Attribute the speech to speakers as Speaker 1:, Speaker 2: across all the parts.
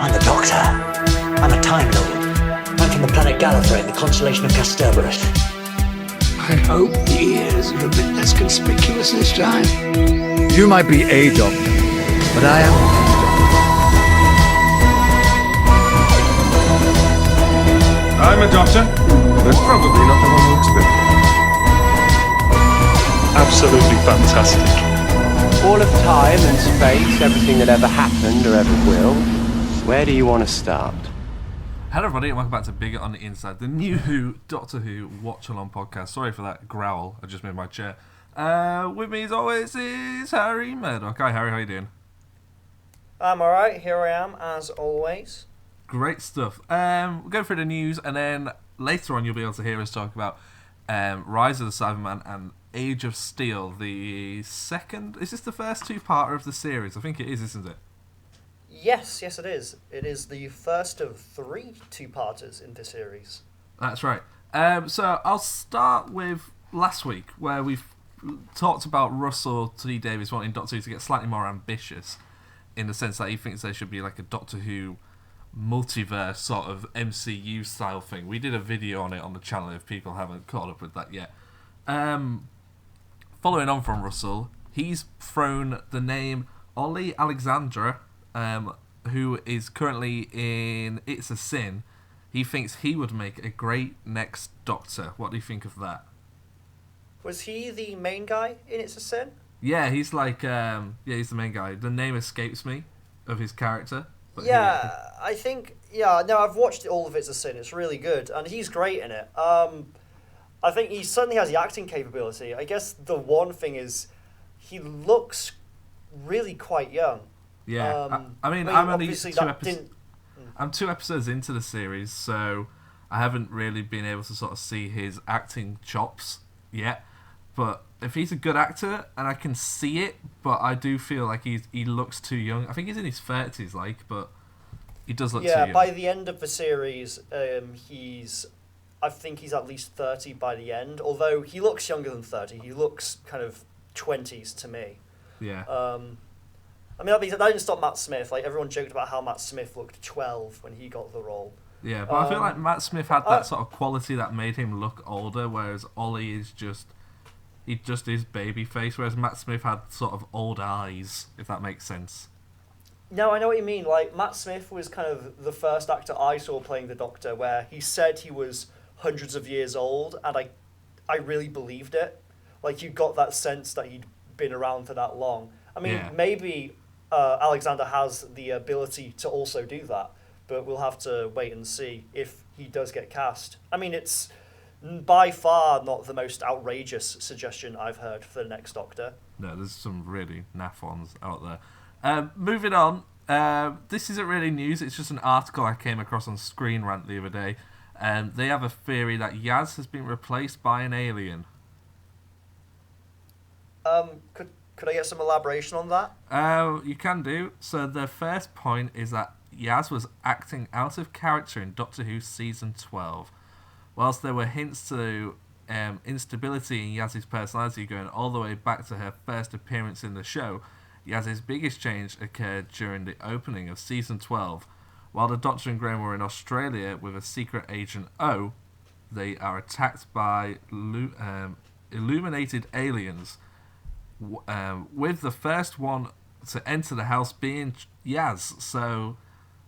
Speaker 1: I'm the Doctor. I'm a Time Lord. I'm from the planet Gallifrey in the constellation of Kasterborous.
Speaker 2: I hope the ears are a bit less conspicuous this time.
Speaker 3: You might be a doctor, but I am
Speaker 4: I'm a doctor, but probably not the one who looks good. Absolutely fantastic.
Speaker 5: All of time and space, everything that ever happened or ever will. Where do you want to start?
Speaker 6: Hello everybody and welcome back to Bigger on the Inside, the new Doctor Who watch-along podcast. Sorry for that growl, I just made my chair. With me as always is Harry Murdoch. Hi Harry, how you doing?
Speaker 7: I'm alright, here I am as always.
Speaker 6: Great stuff. We'll go through the news and then later on you'll be able to hear us talk about Rise of the Cybermen and Age of Steel, the second... Is this the first two-parter of the series? I think it is, isn't it?
Speaker 7: Yes, it is. It is the first of 3 two-parters in this series.
Speaker 6: That's right. So I'll start with last week, where we've talked about Russell T. Davies wanting Doctor Who to get slightly more ambitious, in the sense that he thinks there should be like a Doctor Who multiverse sort of MCU style thing. We did a video on it on the channel if people haven't caught up with that yet. Following on from Russell, he's thrown the name Ollie Alexandra, who is currently in It's a Sin. He thinks he would make a great next Doctor. What do you think of that?
Speaker 7: Was he the main guy in It's a Sin?
Speaker 6: Yeah, he's like, he's the main guy. The name escapes me of his character. But
Speaker 7: I've watched all of It's a Sin. It's really good, and he's great in it. I think he certainly has the acting capability. I guess the one thing is he looks really quite young.
Speaker 6: Yeah, I'm only I'm 2 episodes into the series, so I haven't really been able to sort of see his acting chops yet. But if he's a good actor, and I can see it, but I do feel like he looks too young. I think he's in his 30s, but he does look too young.
Speaker 7: Yeah, by the end of the series, I think he's at least 30 by the end, although he looks younger than 30. He looks kind of 20s to me.
Speaker 6: Yeah.
Speaker 7: That didn't stop Matt Smith. Like, everyone joked about how Matt Smith looked 12 when he got the role.
Speaker 6: Yeah, but I feel like Matt Smith had that sort of quality that made him look older, whereas Ollie is just baby face, whereas Matt Smith had sort of old eyes, if that makes sense.
Speaker 7: No, I know what you mean. Like, Matt Smith was kind of the first actor I saw playing the Doctor, where he said he was hundreds of years old, and I really believed it. Like, you got that sense that he'd been around for that long. I mean, maybe Alexander has the ability to also do that, but we'll have to wait and see if he does get cast. I mean, it's by far not the most outrageous suggestion I've heard for the next Doctor.
Speaker 6: No, there's some really naff ones out there. Moving on, this isn't really news, it's just an article I came across on Screen Rant the other day. They have a theory that Yaz has been replaced by an alien.
Speaker 7: Could I get some elaboration on that?
Speaker 6: You can do. So the first point is that Yaz was acting out of character in Doctor Who Season 12. Whilst there were hints to instability in Yaz's personality going all the way back to her first appearance in the show, Yaz's biggest change occurred during the opening of Season 12. While the Doctor and Graham were in Australia with a secret agent O, they are attacked by illuminated aliens, with the first one to enter the house being Yaz. So,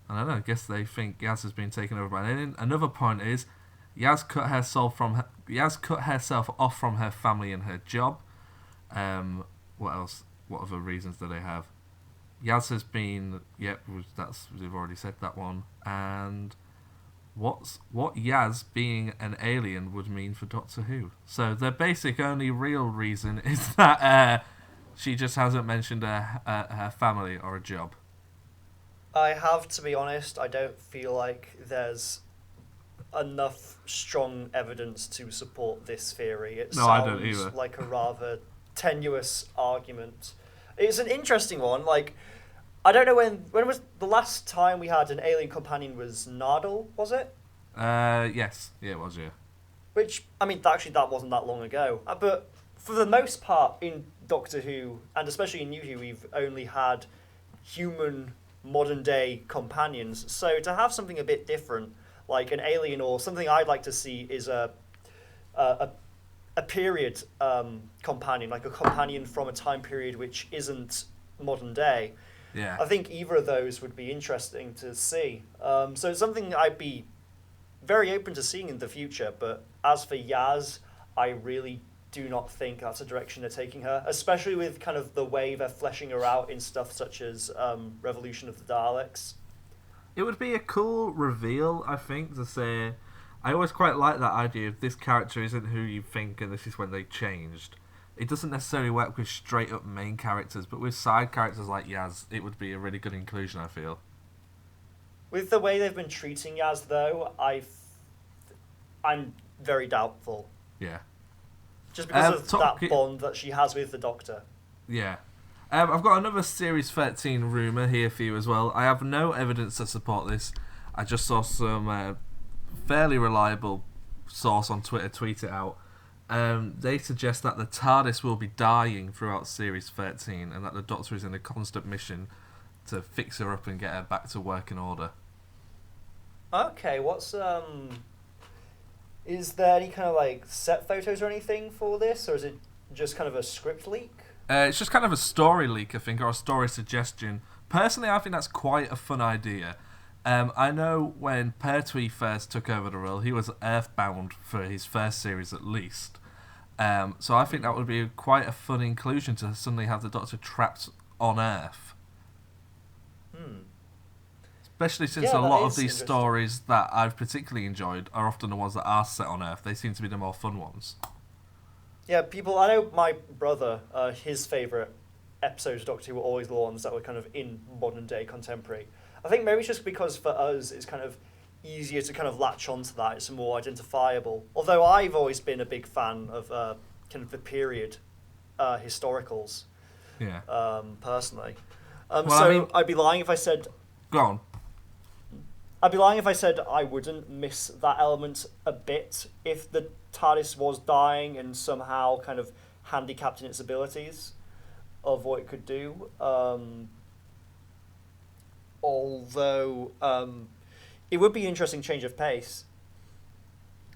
Speaker 6: I don't know, I guess they think Yaz has been taken over by an alien. Another point is, Yaz cut herself off from her family and her job. What else? What other reasons do they have? Yaz has been... we've already said that one. And what Yaz being an alien would mean for Doctor Who. So the basic only real reason is that she just hasn't mentioned her family or a job.
Speaker 7: I have to be honest, I don't feel like there's enough strong evidence to support this theory.
Speaker 6: I don't either.
Speaker 7: Like a rather tenuous argument. It's an interesting one. Like, I don't know when was the last time we had an alien companion was Nardal, was it?
Speaker 6: Yes. Yeah, it was, yeah.
Speaker 7: Which, I mean, actually that wasn't that long ago. But for the most part in Doctor Who, and especially in New Who, we've only had human modern day companions. So to have something a bit different, like an alien or something I'd like to see is a period companion, like a companion from a time period which isn't modern day.
Speaker 6: Yeah.
Speaker 7: I think either of those would be interesting to see. So it's something I'd be very open to seeing in the future. But as for Yaz, I really do not think that's a direction they're taking her, especially with kind of the way they're fleshing her out in stuff such as Revolution of the Daleks.
Speaker 6: It would be a cool reveal, I think, to say... I always quite like that idea of this character isn't who you think and this is when they changed. It doesn't necessarily work with straight-up main characters, but with side characters like Yaz, it would be a really good inclusion, I feel.
Speaker 7: With the way they've been treating Yaz, though, I'm very doubtful.
Speaker 6: Yeah.
Speaker 7: Just because of that bond that she has with the Doctor.
Speaker 6: Yeah. I've got another Series 13 rumour here for you as well. I have no evidence to support this. I just saw some fairly reliable source on Twitter tweet it out. They suggest that the TARDIS will be dying throughout Series 13 and that the Doctor is in a constant mission to fix her up and get her back to working order.
Speaker 7: Okay, is there any kind of like set photos or anything for this, or is it just kind of a script leak?
Speaker 6: It's just kind of a story leak, I think, or a story suggestion. Personally, I think that's quite a fun idea. I know when Pertwee first took over the role, he was Earthbound for his first series at least. So I think that would be quite a fun inclusion to suddenly have the Doctor trapped on Earth. Especially since a lot of these stories that I've particularly enjoyed are often the ones that are set on Earth. They seem to be the more fun ones. Yeah,
Speaker 7: I know my brother, his favourite episodes of Doctor Who were always the ones that were kind of in modern day contemporary. I think maybe it's just because for us it's kind of easier to kind of latch onto that. It's more identifiable. Although I've always been a big fan of kind of the period historicals.
Speaker 6: Yeah.
Speaker 7: Personally. I'd be lying if I said...
Speaker 6: Go on.
Speaker 7: I'd be lying if I said I wouldn't miss that element a bit if the TARDIS was dying and somehow kind of handicapped in its abilities of what it could do. Although it would be an interesting change of pace.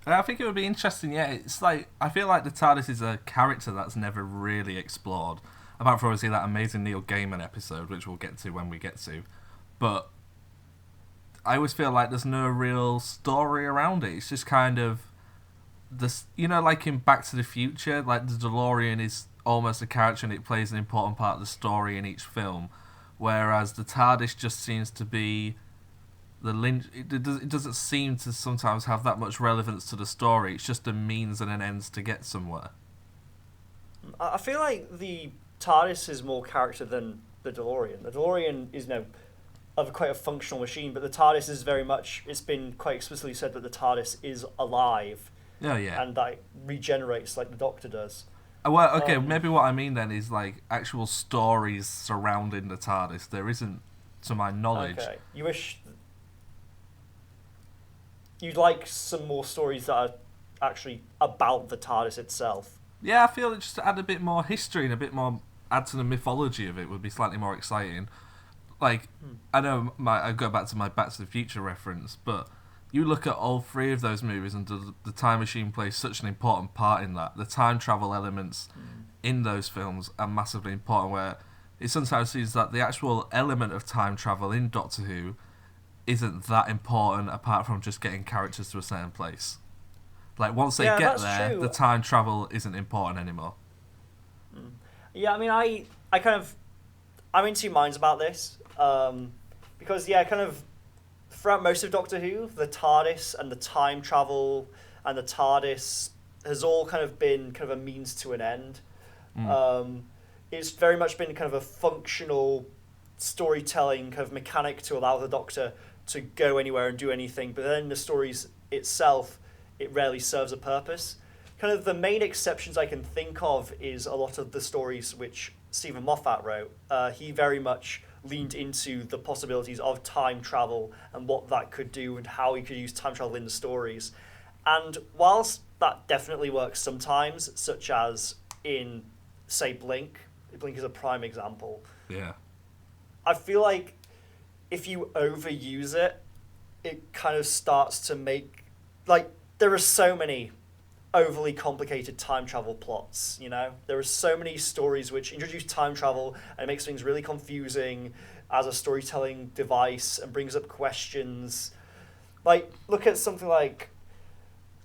Speaker 6: I think it would be interesting, yeah. It's like, I feel like the TARDIS is a character that's never really explored. Apart from obviously that amazing Neil Gaiman episode, which we'll get to when we get to. But I always feel like there's no real story around it. It's just kind of this, like in Back to the Future, like the DeLorean is almost a character and it plays an important part of the story in each film, whereas the TARDIS just seems to be the it doesn't seem to sometimes have that much relevance to the story. It's just a means and an ends to get somewhere.
Speaker 7: I feel like the TARDIS is more character than the DeLorean. The DeLorean is quite a functional machine, but the TARDIS is very much, it's been quite explicitly said that the TARDIS is alive.
Speaker 6: Oh, yeah.
Speaker 7: And that regenerates like the Doctor does.
Speaker 6: Well, okay, maybe what I mean then is like actual stories surrounding the TARDIS. There isn't, to my knowledge.
Speaker 7: Okay. You wish you'd like some more stories that are actually about the TARDIS itself.
Speaker 6: Yeah, I feel that just to add a bit more history and a bit more, add to the mythology of it would be slightly more exciting. Like, I know I go back to my Back to the Future reference, but you look at all three of those movies and the time machine plays such an important part in that. The time travel elements in those films are massively important, where it sometimes seems that the actual element of time travel in Doctor Who isn't that important apart from just getting characters to a certain place. Like, once they get there,
Speaker 7: true.
Speaker 6: The time travel isn't important anymore.
Speaker 7: Yeah, I mean, I'm in two minds about this. Because, kind of throughout most of Doctor Who, the TARDIS and the time travel and the TARDIS has all kind of been kind of a means to an end. It's very much been kind of a functional storytelling kind of mechanic to allow the Doctor to go anywhere and do anything, but then the stories itself, it rarely serves a purpose. Kind of the main exceptions I can think of is a lot of the stories which Stephen Moffat wrote. He very much leaned into the possibilities of time travel and what that could do and how he could use time travel in the stories. And whilst that definitely works sometimes, such as in, say, Blink is a prime example.
Speaker 6: Yeah.
Speaker 7: I feel like if you overuse it, it kind of starts to make, like, there are so many overly complicated time travel plots, you know? There are so many stories which introduce time travel and makes things really confusing as a storytelling device and brings up questions. Like, look at something like,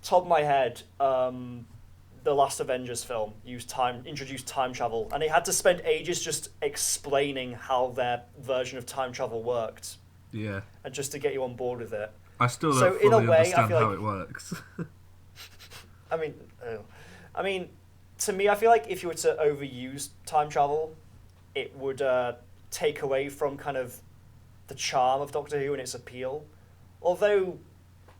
Speaker 7: top of my head, the last Avengers film introduced time travel, and they had to spend ages just explaining how their version of time travel worked.
Speaker 6: Yeah.
Speaker 7: And just to get you on board with it.
Speaker 6: I still don't
Speaker 7: So,
Speaker 6: fully
Speaker 7: in a way,
Speaker 6: understand
Speaker 7: I feel
Speaker 6: how
Speaker 7: like-
Speaker 6: it works.
Speaker 7: I mean, to me, I feel like if you were to overuse time travel, it would take away from kind of the charm of Doctor Who and its appeal. Although,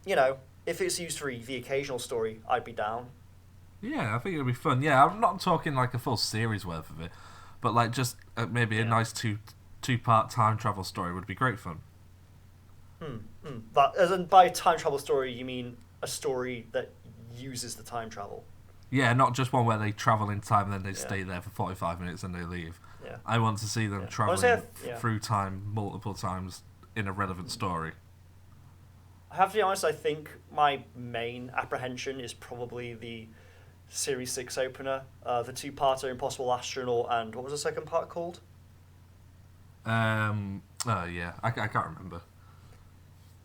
Speaker 7: you know, if it's used for the occasional story, I'd be down.
Speaker 6: Yeah, I think it'll be fun. Yeah, I'm not talking like a full series worth of it, but like just maybe a nice two-part time travel story would be great fun.
Speaker 7: That, as in, by time travel story, you mean a story that uses the time travel?
Speaker 6: Yeah, not just one where they travel in time and then they stay there for 45 minutes and they leave.
Speaker 7: Yeah.
Speaker 6: I want to see them traveling
Speaker 7: Honestly,
Speaker 6: through time multiple times in a relevant story.
Speaker 7: I have to be honest, I think my main apprehension is probably the Series 6 opener, the two-parter Impossible Astronaut, and what was the second part called?
Speaker 6: Yeah, I can't remember.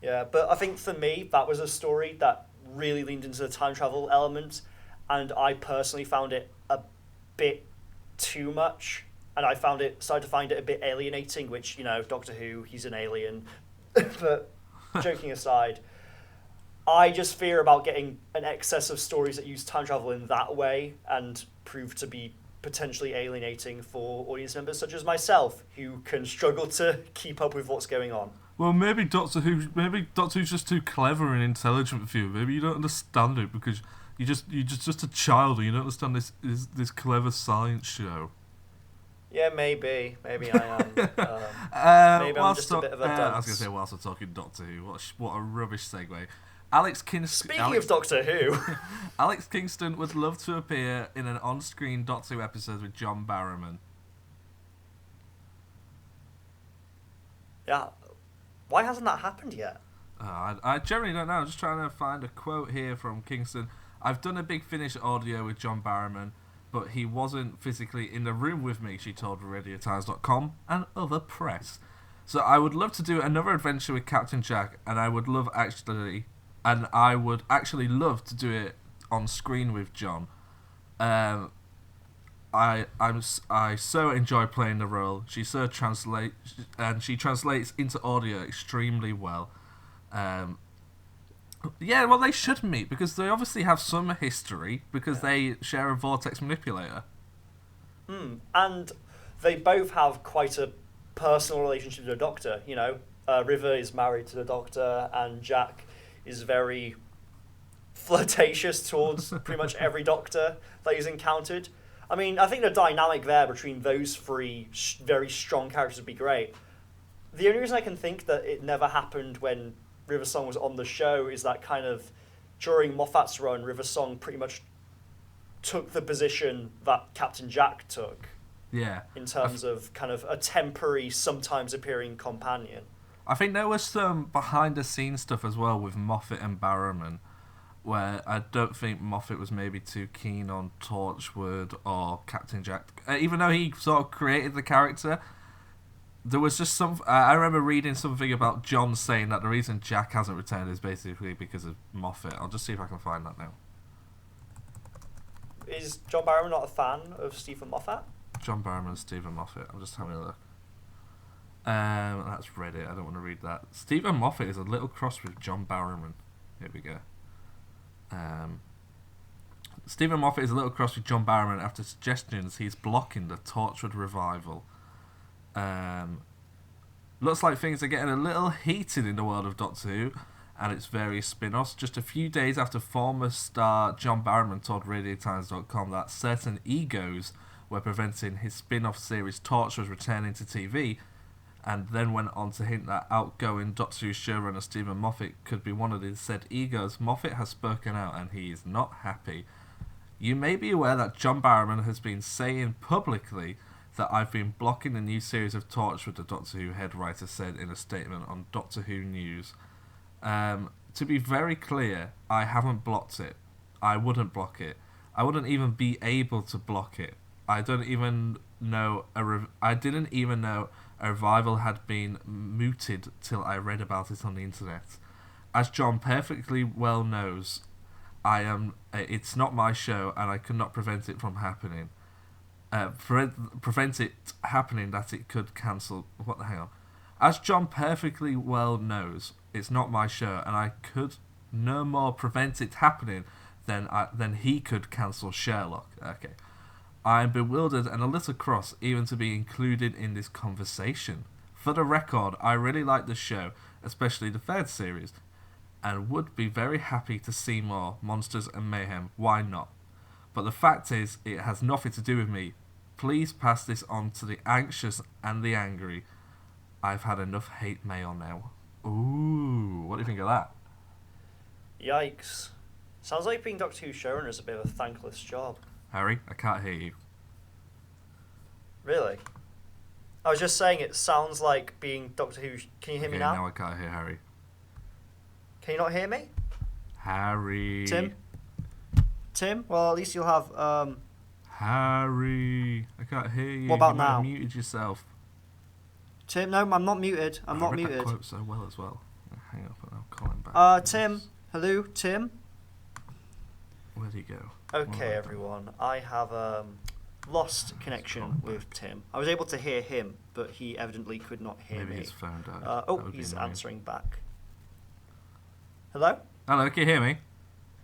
Speaker 7: Yeah, but I think for me, that was a story that really leaned into the time travel element, and I personally found it a bit too much, and started to find it a bit alienating, which, you know, Doctor Who, he's an alien. But joking aside, I just fear about getting an excess of stories that use time travel in that way and prove to be potentially alienating for audience members such as myself, who can struggle to keep up with what's going on.
Speaker 6: Well, maybe Doctor Who's just too clever and intelligent for you. Maybe you don't understand it because you're just a child and you don't understand this clever science show.
Speaker 7: Yeah, maybe I am. Maybe I'm just a bit of a dunce.
Speaker 6: I was going to say, whilst we're talking Doctor Who, what a rubbish segue. Alex Kingston.
Speaker 7: Speaking of Doctor Who,
Speaker 6: Alex Kingston would love to appear in an on-screen Doctor Who episode with John Barrowman.
Speaker 7: yeah, why hasn't that happened yet?
Speaker 6: I generally don't know. I'm just trying to find a quote here from Kingston. I've done a Big Finish audio with John Barrowman, but he wasn't physically in the room with me, she told RadioTimes.com and other press. So I would love to do another adventure with Captain Jack, and I would actually love to do it on screen with John. I so enjoy playing the role. She translates into audio extremely well. Yeah, well, they should meet because they obviously have some history because they share a vortex manipulator.
Speaker 7: And they both have quite a personal relationship to the Doctor. You know, River is married to the Doctor, and Jack is very flirtatious towards pretty much every Doctor that he's encountered. I mean, I think the dynamic there between those three very strong characters would be great. The only reason I can think that it never happened when River Song was on the show is that kind of during Moffat's run, River Song pretty much took the position that Captain Jack took.
Speaker 6: Yeah.
Speaker 7: In terms of kind of a temporary, sometimes appearing companion.
Speaker 6: I think there was some behind-the-scenes stuff as well with Moffat and Barrowman, where I don't think Moffat was maybe too keen on Torchwood or Captain Jack. Even though he sort of created the character, there was just some... I remember reading something about John saying that the reason Jack hasn't returned is basically because of Moffat. I'll just see if I can find that now.
Speaker 7: Is John Barrowman not a fan of Stephen Moffat?
Speaker 6: John Barrowman and Stephen Moffat. I'm just having a look. That's Reddit. I don't want to read that. Stephen Moffat is a little cross with John Barrowman. Here we go. Stephen Moffat is a little cross with John Barrowman after suggestions he's blocking the Torchwood revival. Looks like things are getting a little heated in the world of Doctor Who and its various spin-offs. Just a few days after former star John Barrowman told RadioTimes.com that certain egos were preventing his spin-off series Torchwood returning to TV, and then went on to hint that outgoing Doctor Who showrunner Stephen Moffat could be one of the said egos. Moffat has spoken out and he is not happy. You may be aware that John Barrowman has been saying publicly that I've been blocking the new series of Torchwood, the Doctor Who head writer said in a statement on Doctor Who News. To be very clear, I haven't blocked it. I wouldn't block it. I wouldn't even be able to block it. I didn't even know a revival had been mooted till I read about it on the internet. As John perfectly well knows, it's not my show, and I could not prevent it from happening. Prevent it happening that it could cancel. What the hell? As John perfectly well knows, it's not my show, and I could no more prevent it happening than he could cancel Sherlock. Okay. I am bewildered and a little cross even to be included in this conversation. For the record, I really like the show, especially the third series, and would be very happy to see more Monsters and Mayhem. Why not? But the fact is, it has nothing to do with me. Please pass this on to the anxious and the angry. I've had enough hate mail now. Ooh, what do you think of that?
Speaker 7: Yikes. Sounds like being Doctor Who showrunner is a bit of a thankless job.
Speaker 6: Harry, I can't hear you.
Speaker 7: Really? I was just saying it sounds like being Doctor Who... Can you hear me now?
Speaker 6: Now I can't hear Harry.
Speaker 7: Can you not hear me?
Speaker 6: Harry.
Speaker 7: Tim? Well, at least you'll have...
Speaker 6: Harry. I can't hear you.
Speaker 7: What about
Speaker 6: you might have
Speaker 7: now?
Speaker 6: muted yourself.
Speaker 7: Tim, no, I'm not muted. I'm not
Speaker 6: I read
Speaker 7: muted.
Speaker 6: that quote so well as well. Hang up and I'll call him back.
Speaker 7: Tim. Hello, Tim?
Speaker 6: Where'd he go?
Speaker 7: Okay, everyone. I have lost connection with Tim. I was able to hear him, but he evidently could not hear
Speaker 6: Maybe
Speaker 7: me.
Speaker 6: his phone died.
Speaker 7: He's answering back. Hello?
Speaker 6: Hello, can you hear me?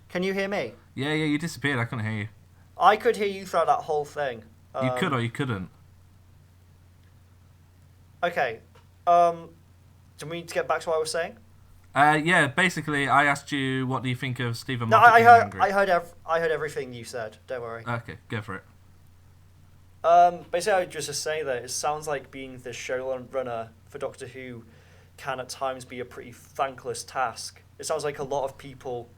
Speaker 7: Can you hear me?
Speaker 6: Yeah, you disappeared. I couldn't hear you.
Speaker 7: I could hear you throughout that whole thing.
Speaker 6: You could or you couldn't.
Speaker 7: Okay. Do we need to get back to what I was saying?
Speaker 6: Yeah, basically, I asked you, what do you think of Stephen
Speaker 7: No,
Speaker 6: Moffat being angry?
Speaker 7: I heard everything you said. Don't worry.
Speaker 6: Okay, go for it.
Speaker 7: Basically, I was just saying that it sounds like being the showrunner for Doctor Who can at times be a pretty thankless task. It sounds like a lot of people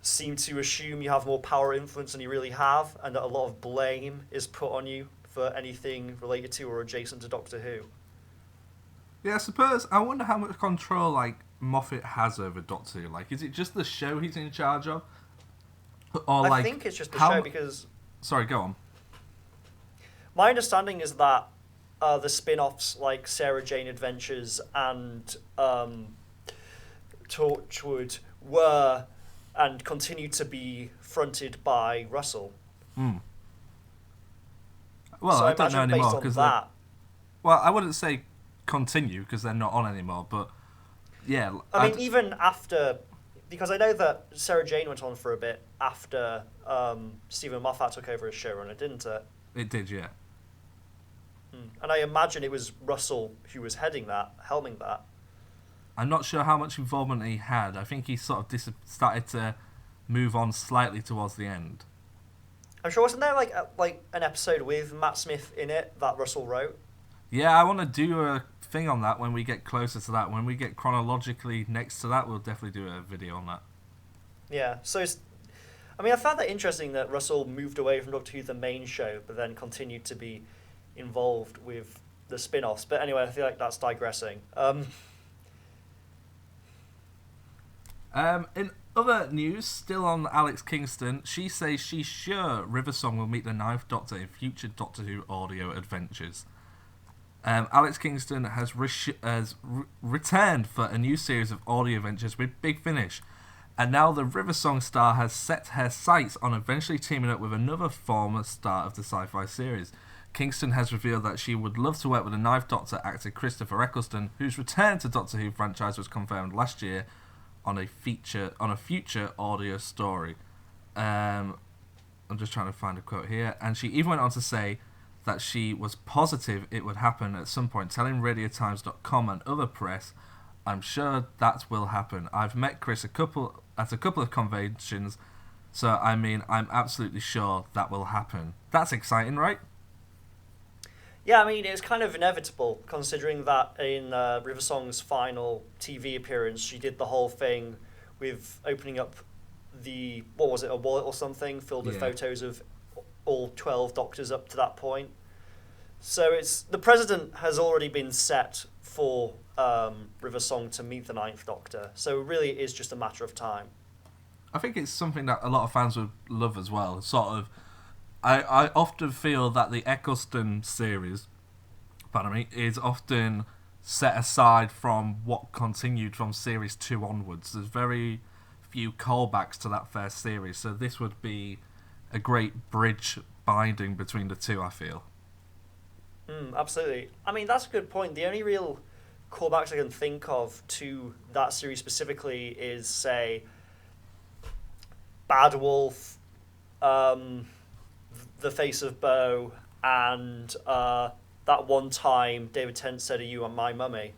Speaker 7: seem to assume you have more power and influence than you really have, and that a lot of blame is put on you for anything related to or adjacent to Doctor Who.
Speaker 6: Yeah, I suppose. I wonder how much control Moffat has over Doctor Who. Is it just the show he's in charge of, or
Speaker 7: I think it's just the show because.
Speaker 6: Sorry, go on.
Speaker 7: My understanding is that the spin-offs like Sarah Jane Adventures and Torchwood were and continue to be fronted by Russell.
Speaker 6: Well,
Speaker 7: so
Speaker 6: I don't know anymore because
Speaker 7: that.
Speaker 6: Well, I wouldn't say continue because they're not on anymore, but yeah.
Speaker 7: I mean, even after, because I know that Sarah Jane went on for a bit after Stephen Moffat took over as showrunner, didn't it?
Speaker 6: It did, yeah.
Speaker 7: And I imagine it was Russell who was helming that.
Speaker 6: I'm not sure how much involvement he had. I think he sort of started to move on slightly towards the end.
Speaker 7: I'm sure, wasn't there like an episode with Matt Smith in it that Russell wrote?
Speaker 6: Yeah, I want to do a thing on that when we get closer to that. When we get chronologically next to that, we'll definitely do a video on that.
Speaker 7: Yeah, so I found that interesting that Russell moved away from Doctor Who, the main show, but then continued to be involved with the spin-offs. But anyway, I feel like that's digressing.
Speaker 6: In other news, still on Alex Kingston, she says she's sure River Song will meet the Ninth Doctor in future Doctor Who audio adventures. Alex Kingston has returned for a new series of audio adventures with Big Finish, and now the River Song star has set her sights on eventually teaming up with another former star of the sci-fi series. Kingston has revealed that she would love to work with the Ninth Doctor actor Christopher Eccleston, whose return to Doctor Who franchise was confirmed last year on a future audio story. I'm just trying to find a quote here, and she even went on to say that she was positive it would happen at some point, telling RadioTimes.com and other press, "I'm sure that will happen. I've met Chris at a couple of conventions, so I'm absolutely sure that will happen." That's exciting, right?
Speaker 7: Yeah, it's kind of inevitable, considering that in River Song's final TV appearance, she did the whole thing with opening up a wallet or something, filled with photos of all 12 Doctors up to that point. So the precedent has already been set for River Song to meet the Ninth Doctor. So really it is just a matter of time.
Speaker 6: I think it's something that a lot of fans would love as well. Sort of, I often feel that the Eccleston series, pardon me, is often set aside from what continued from series 2 onwards. There's very few callbacks to that first series, so this would be a great bridge binding between the two, I feel.
Speaker 7: Absolutely. I mean, that's a good point. The only real callbacks I can think of to that series specifically is, say, Bad Wolf, The Face of Bo, and that one time David Tennant said, "Are you on my mummy?"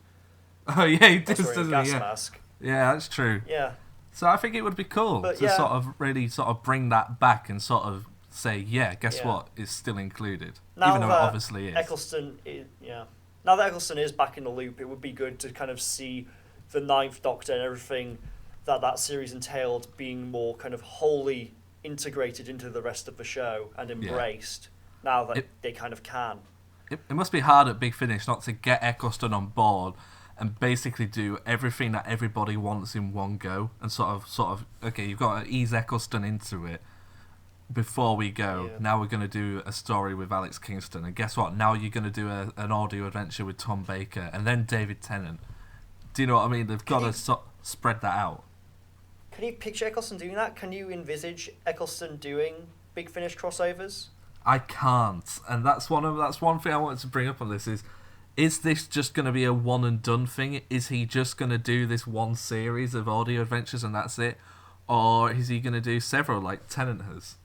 Speaker 6: Oh yeah, he does,
Speaker 7: That's wearing
Speaker 6: doesn't
Speaker 7: a
Speaker 6: he?
Speaker 7: gas
Speaker 6: Yeah.
Speaker 7: mask.
Speaker 6: Yeah, that's true.
Speaker 7: Yeah.
Speaker 6: So I think it would be cool
Speaker 7: But
Speaker 6: to
Speaker 7: yeah.
Speaker 6: sort of really sort of bring that back and sort of say, yeah, guess
Speaker 7: Yeah.
Speaker 6: what? It's still included.
Speaker 7: Now
Speaker 6: Even though it
Speaker 7: that
Speaker 6: obviously is.
Speaker 7: Eccleston is, yeah. Now that Eccleston is back in the loop, it would be good to kind of see the Ninth Doctor and everything that series entailed being more kind of wholly integrated into the rest of the show and embraced now that they kind of can.
Speaker 6: It must be hard at Big Finish not to get Eccleston on board and basically do everything that everybody wants in one go and sort of okay, you've got to ease Eccleston into it before we go.
Speaker 7: Yeah.
Speaker 6: Now we're going to do a story with Alex Kingston, and guess what? Now you're going to do an audio adventure with Tom Baker and then David Tennant. Do you know what I mean? They've got to spread that out.
Speaker 7: Can you picture Eccleston doing that? Can you envisage Eccleston doing Big Finish crossovers?
Speaker 6: I can't, and that's one thing I wanted to bring up on this is this just going to be a one and done thing? Is he just going to do this one series of audio adventures and that's it, or is he going to do several like Tennant has?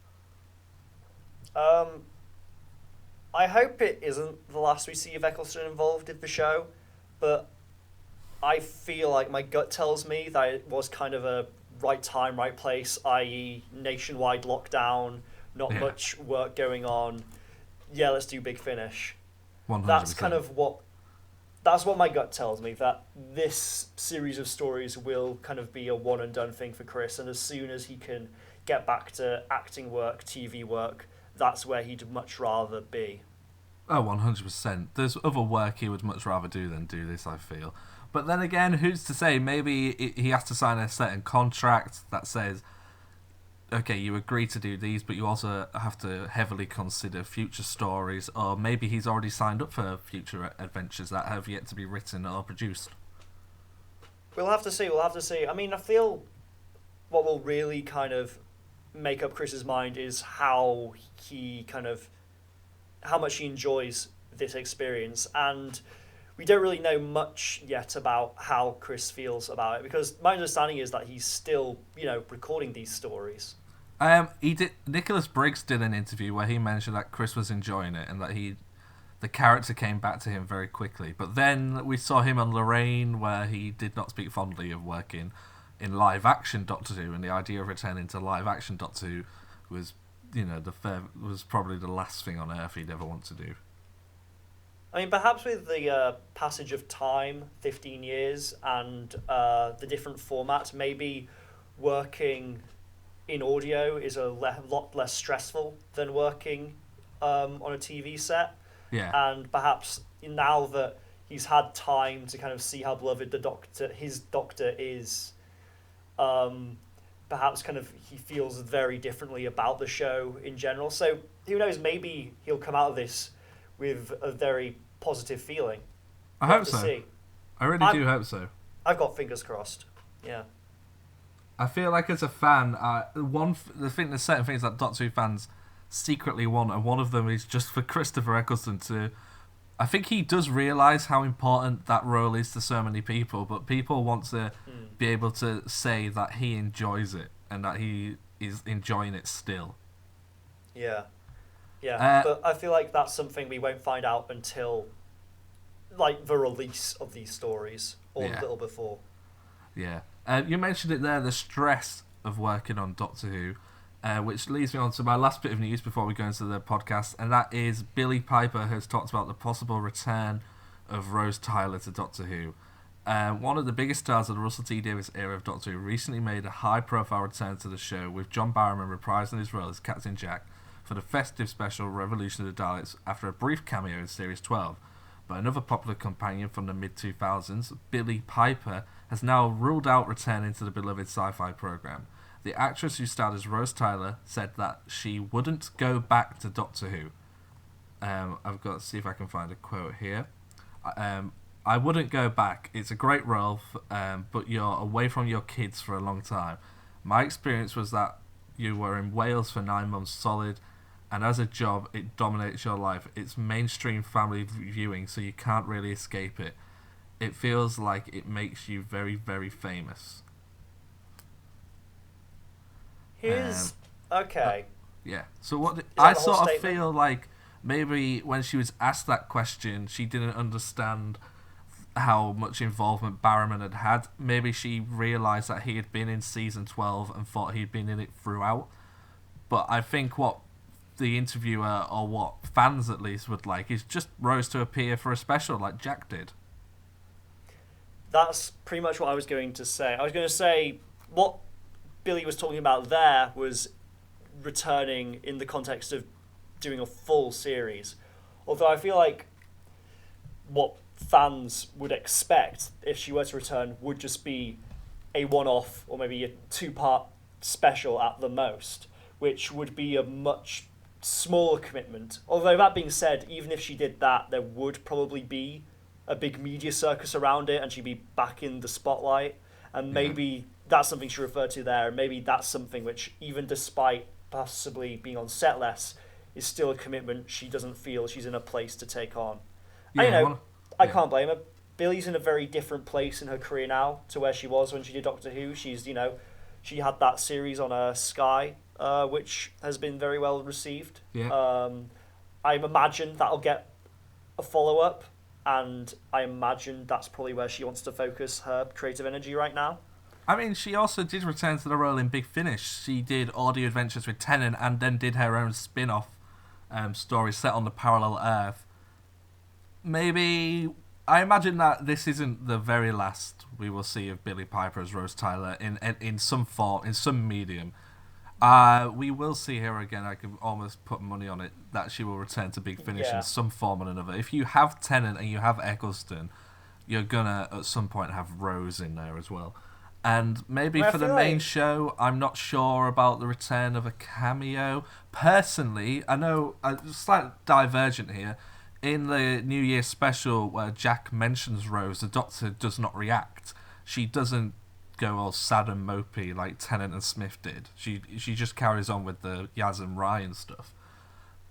Speaker 7: I hope it isn't the last we see of Eccleston involved in the show, but I feel like my gut tells me that it was kind of a right time, right place, i.e. nationwide lockdown, not much work going on. Yeah, let's do Big Finish.
Speaker 6: 100%.
Speaker 7: That's what my gut tells me, that this series of stories will kind of be a one and done thing for Chris, and as soon as he can get back to acting work, TV work, that's where he'd much rather be.
Speaker 6: Oh, 100%. There's other work he would much rather do than do this, I feel. But then again, who's to say? Maybe he has to sign a certain contract that says, okay, you agree to do these, but you also have to heavily consider future stories, or maybe he's already signed up for future adventures that have yet to be written or produced.
Speaker 7: We'll have to see. I mean, I feel what will really kind of make up Chris's mind is how much he enjoys this experience, and we don't really know much yet about how Chris feels about it, because my understanding is that he's still, recording these stories.
Speaker 6: Nicholas Briggs did an interview where he mentioned that Chris was enjoying it and that the character came back to him very quickly. But then we saw him on Lorraine, where he did not speak fondly of working in live action Doctor Who, and the idea of returning to live action Doctor Who was, was probably the last thing on earth he'd ever want to do.
Speaker 7: I mean, perhaps with the passage of time, 15 years, and the different format, maybe working in audio is a lot less stressful than working on a TV set.
Speaker 6: Yeah.
Speaker 7: And perhaps now that he's had time to kind of see how beloved his Doctor is, perhaps kind of he feels very differently about the show in general. So who knows, maybe he'll come out of this with a very positive feeling.
Speaker 6: I hope so.
Speaker 7: See.
Speaker 6: I really do hope so.
Speaker 7: I've got fingers crossed. Yeah.
Speaker 6: I feel like as a fan, there's certain things that Doctor Who fans secretly want, and one of them is just for Christopher Eccleston to... I think he does realise how important that role is to so many people, but people want to be able to say that he enjoys it and that he is enjoying it still.
Speaker 7: Yeah. Yeah, but I feel like that's something we won't find out until, like, the release of these stories, or a little before.
Speaker 6: Yeah. You mentioned it there, the stress of working on Doctor Who, which leads me on to my last bit of news before we go into the podcast, and that is Billie Piper has talked about the possible return of Rose Tyler to Doctor Who. One of the biggest stars of the Russell T Davies era of Doctor Who recently made a high-profile return to the show, with John Barrowman reprising his role as Captain Jack for the festive special Revolution of the Daleks after a brief cameo in Series 12. But another popular companion from the mid-2000s, Billie Piper, has now ruled out returning to the beloved sci-fi program. The actress who starred as Rose Tyler said that she wouldn't go back to Doctor Who. I've got to see if I can find a quote here. I wouldn't go back. It's a great role, but you're away from your kids for a long time. My experience was that you were in Wales for 9 months solid, and as a job, it dominates your life. It's mainstream family viewing, so you can't really escape it. It feels like it makes you very, very famous.
Speaker 7: Okay.
Speaker 6: Yeah. So what
Speaker 7: I
Speaker 6: I sort of
Speaker 7: statement?
Speaker 6: feel like maybe when she was asked that question, she didn't understand how much involvement Barrowman had. Maybe she realised that he had been in season 12 and thought he'd been in it throughout. But I think what the interviewer, or what fans at least would like, is just Rose to appear for a special like Jack did.
Speaker 7: That's pretty much what I was going to say. I was going to say what Billy was talking about there was returning in the context of doing a full series. Although I feel like what fans would expect if she were to return would just be a one-off or maybe a 2-part special at the most, which would be a much smaller commitment. Although that being said, even if she did that, there would probably be a big media circus around it and she'd be back in the spotlight, and maybe that's something she referred to there, and maybe that's something which, even despite possibly being on set less, is still a commitment she doesn't feel she's in a place to take on. I can't blame her. Billy's in a very different place in her career now to where she was when she did Doctor Who. She's, she had that series on Sky, which has been very well received.
Speaker 6: Yeah.
Speaker 7: I imagine that'll get a follow-up, and I imagine that's probably where she wants to focus her creative energy right now.
Speaker 6: I mean, she also did return to the role in Big Finish. She did Audio Adventures with Tennant and then did her own spin-off story set on the parallel Earth. Maybe... I imagine that this isn't the very last we will see of Billie Piper as Rose Tyler in some form, in some medium. We will see her again. I can almost put money on it that she will return to Big Finish in some form or another. If you have Tennant and you have Eccleston, you're gonna at some point have Rose in there as well. And maybe for the main show, I'm not sure about the return of a cameo. Personally, I know a slight divergent here. In the New Year special where Jack mentions Rose, the Doctor does not react. She doesn't go all sad and mopey like Tennant and Smith did. She just carries on with the Yaz and Ryan stuff.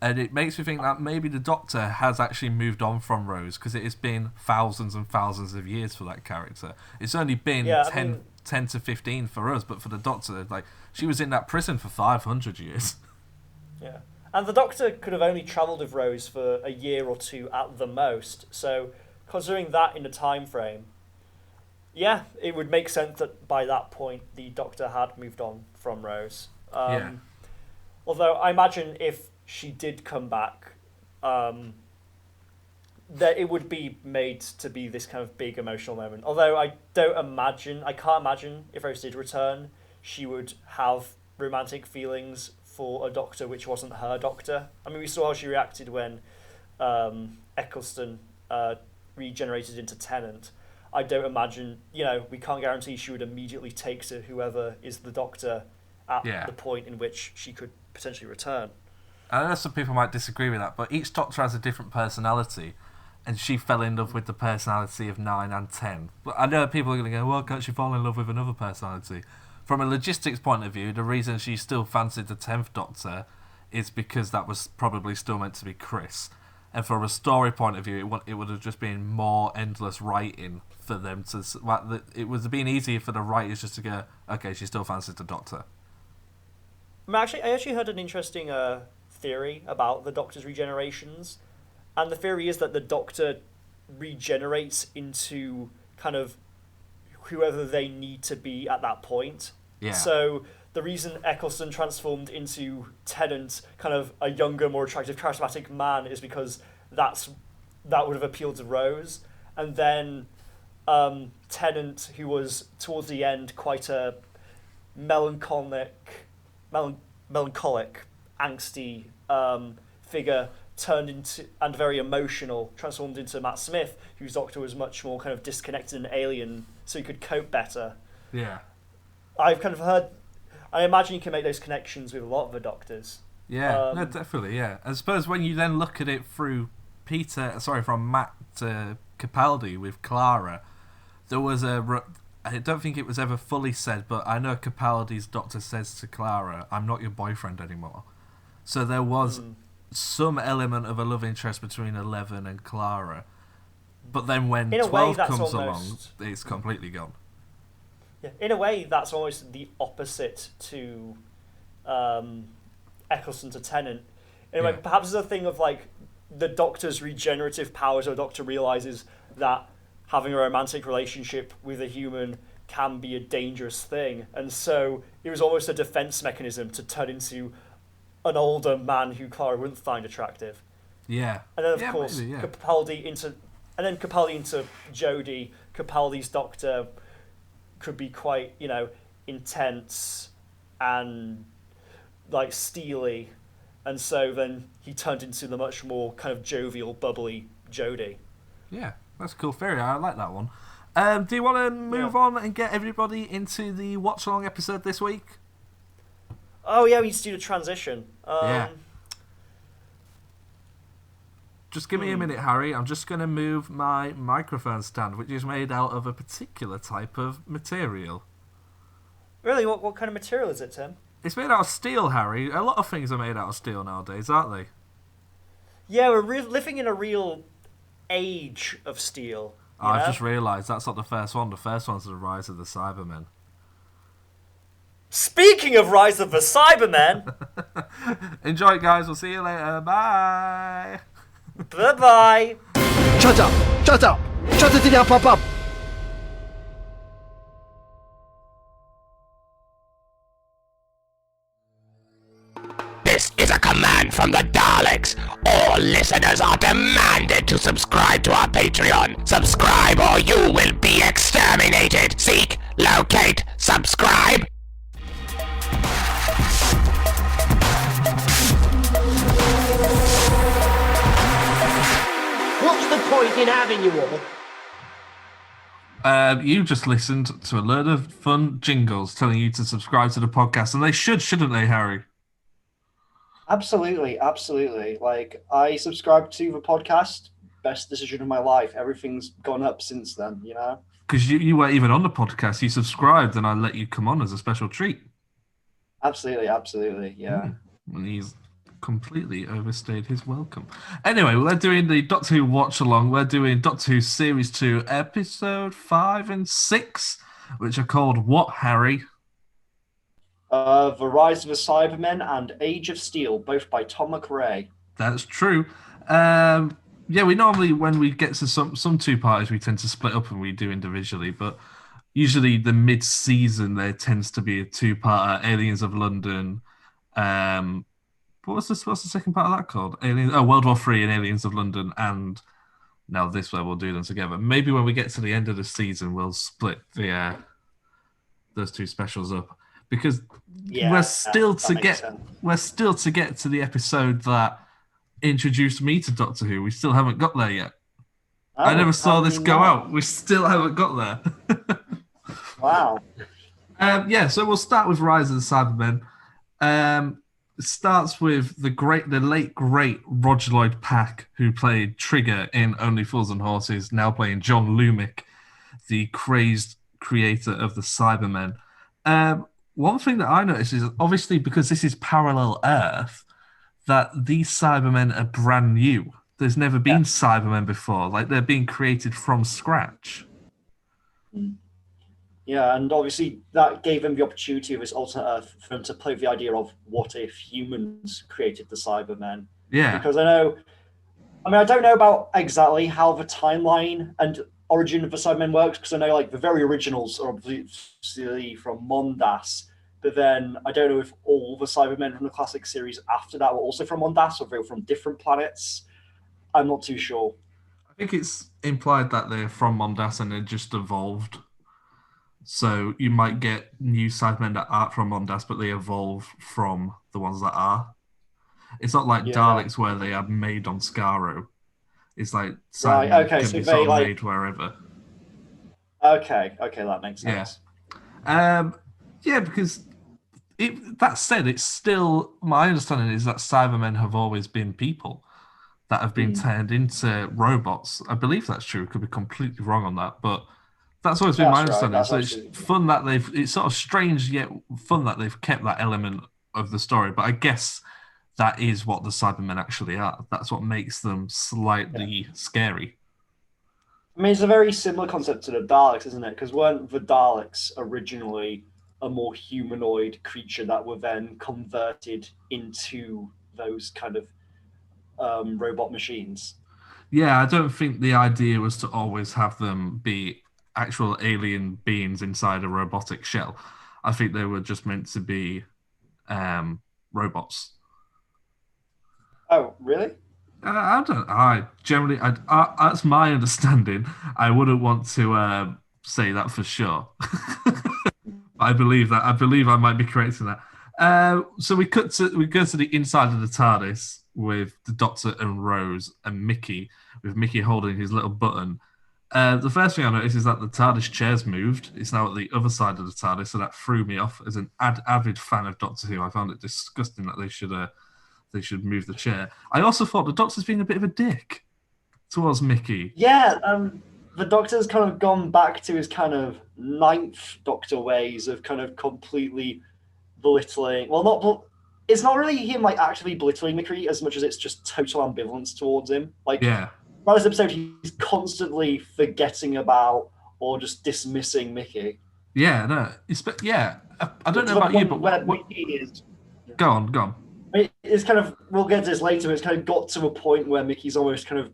Speaker 6: And it makes me think that maybe the Doctor has actually moved on from Rose, because it has been thousands and thousands of years for that character. It's only been 10 to 15 for us, but for the Doctor, like, she was in that prison for 500 years.
Speaker 7: Yeah. And the Doctor could have only travelled with Rose for a year or two at the most. So, considering that in the time frame, yeah, it would make sense that by that point the Doctor had moved on from Rose. Although I imagine if she did come back, that it would be made to be this kind of big emotional moment. Although I can't imagine if Rose did return, she would have romantic feelings for a Doctor which wasn't her Doctor. I mean, we saw how she reacted when Eccleston regenerated into Tennant. I don't imagine, we can't guarantee she would immediately take to whoever is the Doctor at the point in which she could potentially return.
Speaker 6: I know some people might disagree with that, but each Doctor has a different personality, and she fell in love with the personality of 9 and 10. But I know people are going to go, well, can't she fall in love with another personality? From a logistics point of view, the reason she still fancied the 10th Doctor is because that was probably still meant to be Chris. And from a story point of view, it would have just been more endless writing for them to... It would have been easier for the writers just to go, okay, she still fancies the Doctor.
Speaker 7: I actually heard an interesting theory about the Doctor's regenerations. And the theory is that the Doctor regenerates into kind of whoever they need to be at that point.
Speaker 6: Yeah.
Speaker 7: So the reason Eccleston transformed into Tennant, kind of a younger, more attractive, charismatic man, is because that would have appealed to Rose. And then Tennant, who was towards the end quite a melancholic, angsty figure turned into, and very emotional, transformed into Matt Smith, whose Doctor was much more kind of disconnected and alien, so he could cope better.
Speaker 6: Yeah.
Speaker 7: I've kind of heard. I imagine you can make those connections with a lot of the Doctors.
Speaker 6: Yeah, no, definitely, yeah. I suppose when you then look at it from Matt to Capaldi with Clara, there was I don't think it was ever fully said, but I know Capaldi's Doctor says to Clara, "I'm not your boyfriend anymore." So there was some element of a love interest between 11 and Clara. But then when 12 comes along, it's completely gone.
Speaker 7: Yeah, in a way, that's almost the opposite to Eccleston to Tennant. In a way, perhaps it's a thing of like the Doctor's regenerative powers, or the Doctor realizes that having a romantic relationship with a human can be a dangerous thing, and so it was almost a defense mechanism to turn into an older man who Clara wouldn't find attractive.
Speaker 6: Yeah.
Speaker 7: And then of course
Speaker 6: maybe,
Speaker 7: Capaldi into Jodie. Capaldi's Doctor could be quite, intense and like steely, and so then he turned into the much more kind of jovial, bubbly Jodie.
Speaker 6: Yeah, that's cool theory. I like that one. Do you want to move on and get everybody into the watch-along episode this week?
Speaker 7: Oh yeah, we need to do the transition.
Speaker 6: Yeah. Just give me a minute, Harry. I'm just going to move my microphone stand, which is made out of a particular type of material.
Speaker 7: Really? What kind of material is it, Tim?
Speaker 6: It's made out of steel, Harry. A lot of things are made out of steel nowadays, aren't they?
Speaker 7: Yeah, we're living in a real age of steel.
Speaker 6: I've just realised that's not the first one. The first one's the Rise of the Cybermen.
Speaker 7: Speaking of Rise of the Cybermen...
Speaker 6: Enjoy it, guys. We'll see you later. Bye!
Speaker 7: Bye-bye!
Speaker 3: Shut up! Shut up! Shut it down, pop up!
Speaker 8: This is a command from the Daleks. All listeners are demanded to subscribe to our Patreon. Subscribe or you will be exterminated. Seek, locate, subscribe.
Speaker 2: What's the point in having you all?
Speaker 6: You just listened to a load of fun jingles telling you to subscribe to the podcast, and they shouldn't they, Harry?
Speaker 7: Absolutely, absolutely. Like, I subscribed to the podcast, best decision of my life. Everything's gone up since then,
Speaker 6: Because you weren't even on the podcast. You subscribed, and I let you come on as a special treat.
Speaker 7: Absolutely, yeah.
Speaker 6: And he's completely overstayed his welcome. Anyway, we're doing the Doctor Who watch-along. We're doing Doctor Who Series 2, Episode 5 and 6, which are called What, Harry?
Speaker 7: The Rise of the Cybermen and Age of Steel, both by Tom McRae.
Speaker 6: That's true. We normally, when we get to some two-parters, we tend to split up and we do individually, but usually the mid-season there tends to be a two-parter, Aliens of London. What's the second part of that called? World War III and Aliens of London, and now this way we'll do them together. Maybe when we get to the end of the season, we'll split those two specials up. Because we're still to get to the episode that introduced me to Doctor Who. We still haven't got there yet. I never saw this go out. We still haven't got there.
Speaker 7: Wow.
Speaker 6: So we'll start with Rise of the Cybermen. It starts with the late great Roger Lloyd Pack, who played Trigger in Only Fools and Horses, now playing John Lumick, the crazed creator of the Cybermen. One thing that I noticed is, obviously, because this is parallel Earth, that these Cybermen are brand new. There's never been Cybermen before. Like, they're being created from scratch.
Speaker 7: Yeah, and obviously that gave them the opportunity of this alternate Earth for them to play with the idea of what if humans created the Cybermen.
Speaker 6: Yeah.
Speaker 7: Because I don't know about exactly how the timeline and origin of the Cybermen works, because I know the very originals are obviously from Mondas, but then I don't know if all the Cybermen from the classic series after that were also from Mondas, or if they were from different planets. I'm not too sure.
Speaker 6: I think it's implied that they're from Mondas and they're just evolved. So you might get new Cybermen that aren't from Mondas, but they evolve from the ones that are. It's not like
Speaker 7: Yeah.
Speaker 6: Daleks where they are made on Skaro. It's like
Speaker 7: Right,
Speaker 6: Cybermen
Speaker 7: okay,
Speaker 6: can
Speaker 7: so
Speaker 6: be
Speaker 7: they,
Speaker 6: sort of
Speaker 7: like-
Speaker 6: made wherever.
Speaker 7: Okay, that makes
Speaker 6: Yeah.
Speaker 7: sense.
Speaker 6: Yeah, because that said, it's still my understanding is that Cybermen have always been people that have been turned into robots. I believe that's true. Could be completely wrong on that, but that's always been my
Speaker 7: That's right,
Speaker 6: understanding.
Speaker 7: that's
Speaker 6: So it's
Speaker 7: absolutely
Speaker 6: fun that they've. It's sort of strange yet fun that they've kept that element of the story. But I guess that is what the Cybermen actually are. That's what makes them slightly scary.
Speaker 7: I mean, it's a very similar concept to the Daleks, isn't it? Because weren't the Daleks originally a more humanoid creature that were then converted into those kind of robot machines?
Speaker 6: Yeah, I don't think the idea was to always have them be actual alien beings inside a robotic shell. I think they were just meant to be robots.
Speaker 7: Oh, really?
Speaker 6: I don't. I generally, that's my understanding. I wouldn't want to say that for sure. I believe that. I believe I might be correct in that. So we go to the inside of the TARDIS with the Doctor and Rose and Mickey, with Mickey holding his little button. The first thing I noticed is that the TARDIS chair's moved. It's now at the other side of the TARDIS, so that threw me off. As an avid fan of Doctor Who, I found it disgusting that they should move the chair. I also thought the Doctor's being a bit of a dick towards Mickey.
Speaker 7: Yeah, the Doctor's kind of gone back to his kind of ninth Doctor ways of kind of completely belittling. Well, it's not really him like actively belittling Mickey as much as it's just total ambivalence towards him. Like,
Speaker 6: Yeah.
Speaker 7: by this episode, he's constantly forgetting about or just dismissing Mickey.
Speaker 6: Yeah, no. Yeah. I don't
Speaker 7: To
Speaker 6: know
Speaker 7: the
Speaker 6: about you,
Speaker 7: point
Speaker 6: but
Speaker 7: where
Speaker 6: what...
Speaker 7: Mickey is.
Speaker 6: Go on.
Speaker 7: It's kind of, we'll get to this later, but it's kind of got to a point where Mickey's almost kind of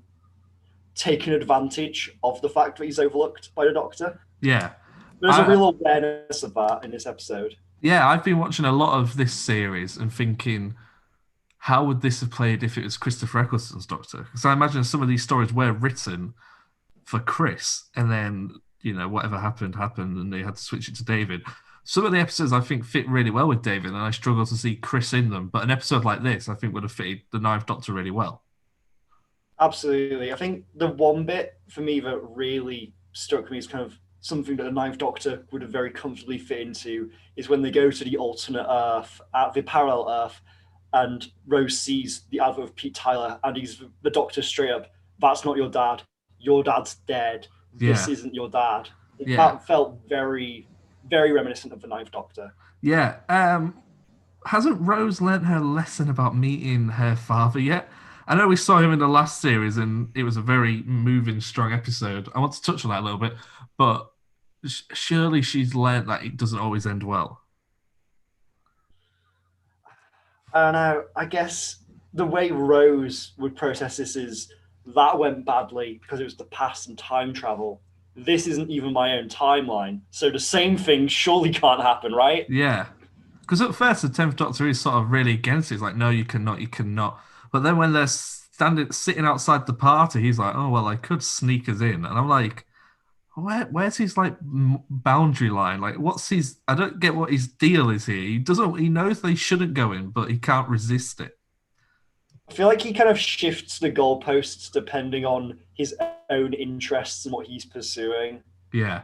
Speaker 7: taken advantage of the fact that he's overlooked by the Doctor.
Speaker 6: Yeah.
Speaker 7: There's a real awareness of that in this episode.
Speaker 6: Yeah, I've been watching a lot of this series and thinking, how would this have played if it was Christopher Eccleston's Doctor? Because I imagine some of these stories were written for Chris, and then, whatever happened, and they had to switch it to David. Some of the episodes I think fit really well with David, and I struggle to see Chris in them. But an episode like this, I think, would have fitted the Ninth Doctor really well.
Speaker 7: Absolutely. I think the one bit for me that really struck me as kind of something that the Ninth Doctor would have very comfortably fit into is when they go to the alternate Earth, at the parallel Earth, and Rose sees the advert of Pete Tyler, and he's the Doctor straight up, "That's not your dad. Your dad's dead. This isn't your dad." That felt very, very reminiscent of the Ninth Doctor.
Speaker 6: Yeah. Hasn't Rose learnt her lesson about meeting her father yet? I know we saw him in the last series, and it was a very moving, strong episode. I want to touch on that a little bit, but surely she's learnt that it doesn't always end well.
Speaker 7: I don't know. I guess the way Rose would process this is that went badly because it was the past and time travel. This isn't even my own timeline. So the same thing surely can't happen, right?
Speaker 6: Yeah. Because at first, the 10th Doctor is sort of really against it. He's like, no, you cannot. But then when they're sitting outside the party, he's like, oh, well, I could sneak us in. And I'm like, where's his like boundary line? Like, I don't get what his deal is here. He knows they shouldn't go in, but he can't resist it.
Speaker 7: I feel like he kind of shifts the goalposts depending on his own interests and what he's pursuing.
Speaker 6: Yeah.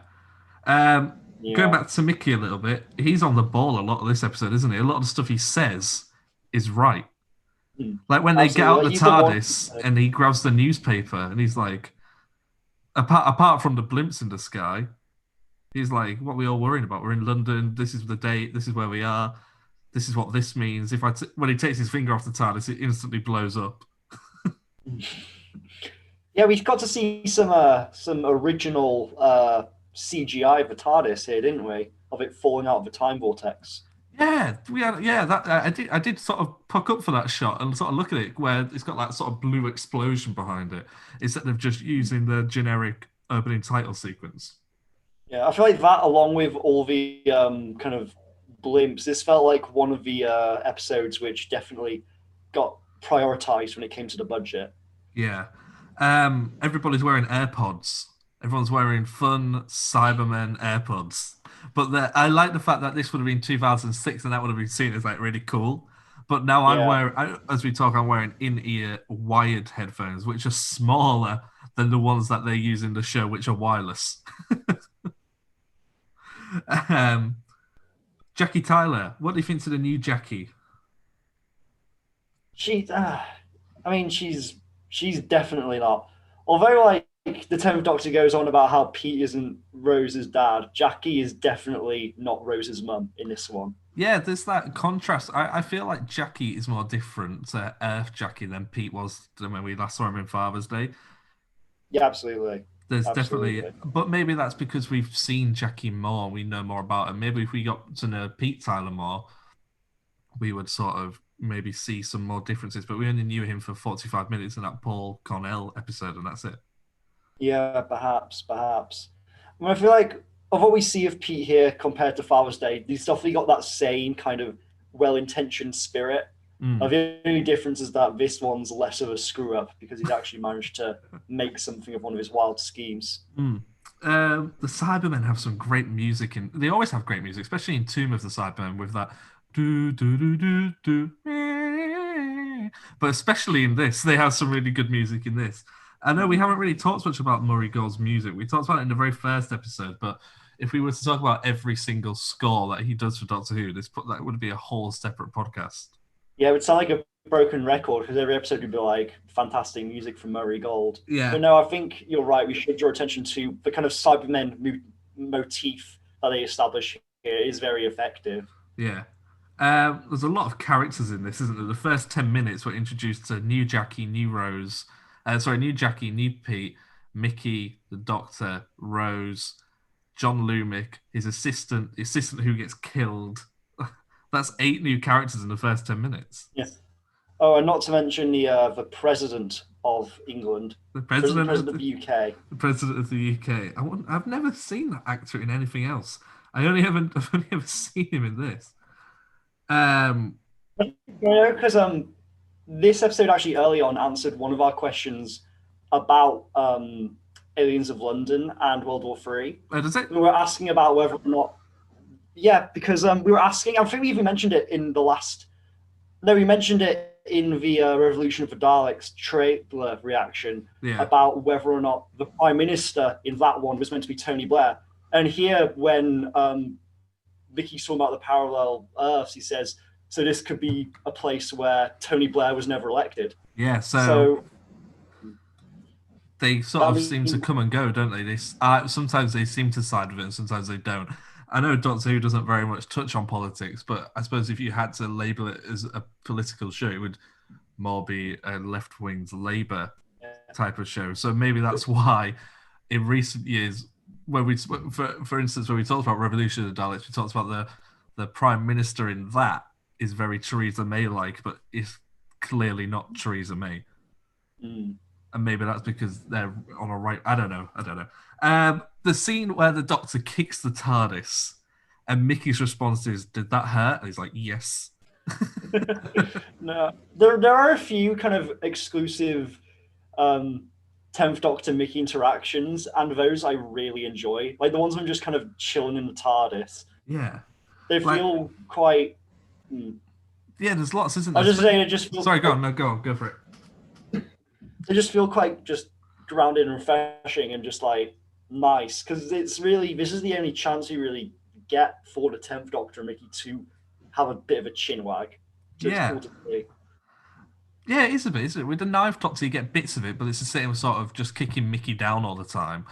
Speaker 6: Going back to Mickey a little bit, he's on the ball a lot of this episode, isn't he? A lot of the stuff he says is right. Like when they get out the TARDIS and he grabs the newspaper and he's like, apart from the blimps in the sky, he's like, what are we all worrying about? We're in London. This is the date. This is where we are. This is what this means. When he takes his finger off the TARDIS, it instantly blows up.
Speaker 7: Yeah, we've got to see some original CGI of the TARDIS here, didn't we? Of it falling out of the time vortex.
Speaker 6: Yeah, we had. Yeah, that I did sort of puck up for that shot and sort of look at it where it's got that sort of blue explosion behind it instead of just using the generic opening title sequence.
Speaker 7: Yeah, I feel like that, along with all the kind of blimps, this felt like one of the episodes which definitely got prioritized when it came to the budget.
Speaker 6: Yeah, everybody's wearing AirPods. Everyone's wearing fun Cybermen AirPods. But I like the fact that this would have been 2006 and that would have been seen as like really cool. But now I'm
Speaker 7: Yeah.
Speaker 6: wearing, as we talk, I'm wearing in-ear wired headphones, which are smaller than the ones that they use in the show, which are wireless. um, Jackie Tyler, what do you think to the new Jackie?
Speaker 7: She's definitely not. Although, like, the 10th Doctor goes on about how Pete isn't Rose's dad, Jackie is definitely not Rose's mum in this one.
Speaker 6: Yeah, there's that contrast. I feel like Jackie is more different to Earth Jackie than Pete was when we last saw him in Father's Day.
Speaker 7: Yeah, absolutely.
Speaker 6: There's
Speaker 7: Absolutely.
Speaker 6: definitely, but maybe that's because we've seen Jackie more, we know more about him. Maybe if we got to know Pete Tyler more, we would sort of maybe see some more differences. But we only knew him for 45 minutes in that Paul Cornell episode, and that's it.
Speaker 7: Yeah, perhaps. I mean, I feel like of what we see of Pete here compared to Father's Day, he's definitely got that same kind of well-intentioned spirit. The only difference is that this one's less of a screw-up because he's actually managed to make something of one of his wild schemes.
Speaker 6: The Cybermen have some great music, and they always have great music, especially in Tomb of the Cybermen with that do do do do do. But especially in this, they have some really good music in this. I know we haven't really talked much about Murray Gold's music. We talked about it in the very first episode, but if we were to talk about every single score that he does for Doctor Who, that would be a whole separate podcast.
Speaker 7: Yeah, it would sound like a broken record because every episode would be like fantastic music from Murray Gold.
Speaker 6: Yeah.
Speaker 7: But no, I think you're right. We should draw attention to the kind of Cybermen motif that they establish here is very effective.
Speaker 6: Yeah. There's a lot of characters in this, isn't there? The first 10 minutes we're introduced to new Jackie, new Rose. New Jackie, new Pete, Mickey, the Doctor, Rose, John Lumick, his assistant who gets killed. That's 8 new characters in the first 10 minutes.
Speaker 7: Yeah. Oh, and not to mention the president of England,
Speaker 6: The president
Speaker 7: of the UK.
Speaker 6: The president of the UK. I've never seen that actor in anything else. I've only ever seen him in this.
Speaker 7: Because this episode actually early on answered one of our questions about Aliens of London and World War III.
Speaker 6: Oh, does it?
Speaker 7: We were asking about whether or not. Yeah, because we were asking. I think we even mentioned it in the last. No, we mentioned it in the Revolution of the Daleks trailer reaction about whether or not the Prime Minister in that one was meant to be Tony Blair. And here, when Vicky's talking about the parallel Earths, he says, so this could be a place where Tony Blair was never elected.
Speaker 6: Yeah, so they sort of seem to come and go, don't they? Sometimes they seem to side with it and sometimes they don't. I know Doctor Who doesn't very much touch on politics, but I suppose if you had to label it as a political show, it would more be a left-winged Labour type of show. So maybe that's why in recent years, for instance, when we talked about Revolution of the Daleks, we talked about the Prime Minister in that is very Theresa May-like, but is clearly not Theresa May. And maybe that's because they're on a right... I don't know. The scene where the Doctor kicks the TARDIS and Mickey's response is, did that hurt? And he's like, yes.
Speaker 7: No, there are a few kind of exclusive 10th Doctor Mickey interactions, and those I really enjoy. Like the ones when I'm just kind of chilling in the TARDIS.
Speaker 6: Yeah.
Speaker 7: They feel quite...
Speaker 6: Yeah, there's lots, isn't
Speaker 7: I
Speaker 6: there?
Speaker 7: was just saying, it just feels...
Speaker 6: Sorry, go on. No, go for it.
Speaker 7: They just feel quite just grounded and refreshing and just like nice, because this is the only chance you really get for the 10th Doctor and Mickey to have a bit of a chin wag. So
Speaker 6: Yeah.
Speaker 7: It's cool to see.
Speaker 6: Yeah, it is a bit, isn't it? With the Ninth Doctor, you get bits of it, but it's the same sort of just kicking Mickey down all the time.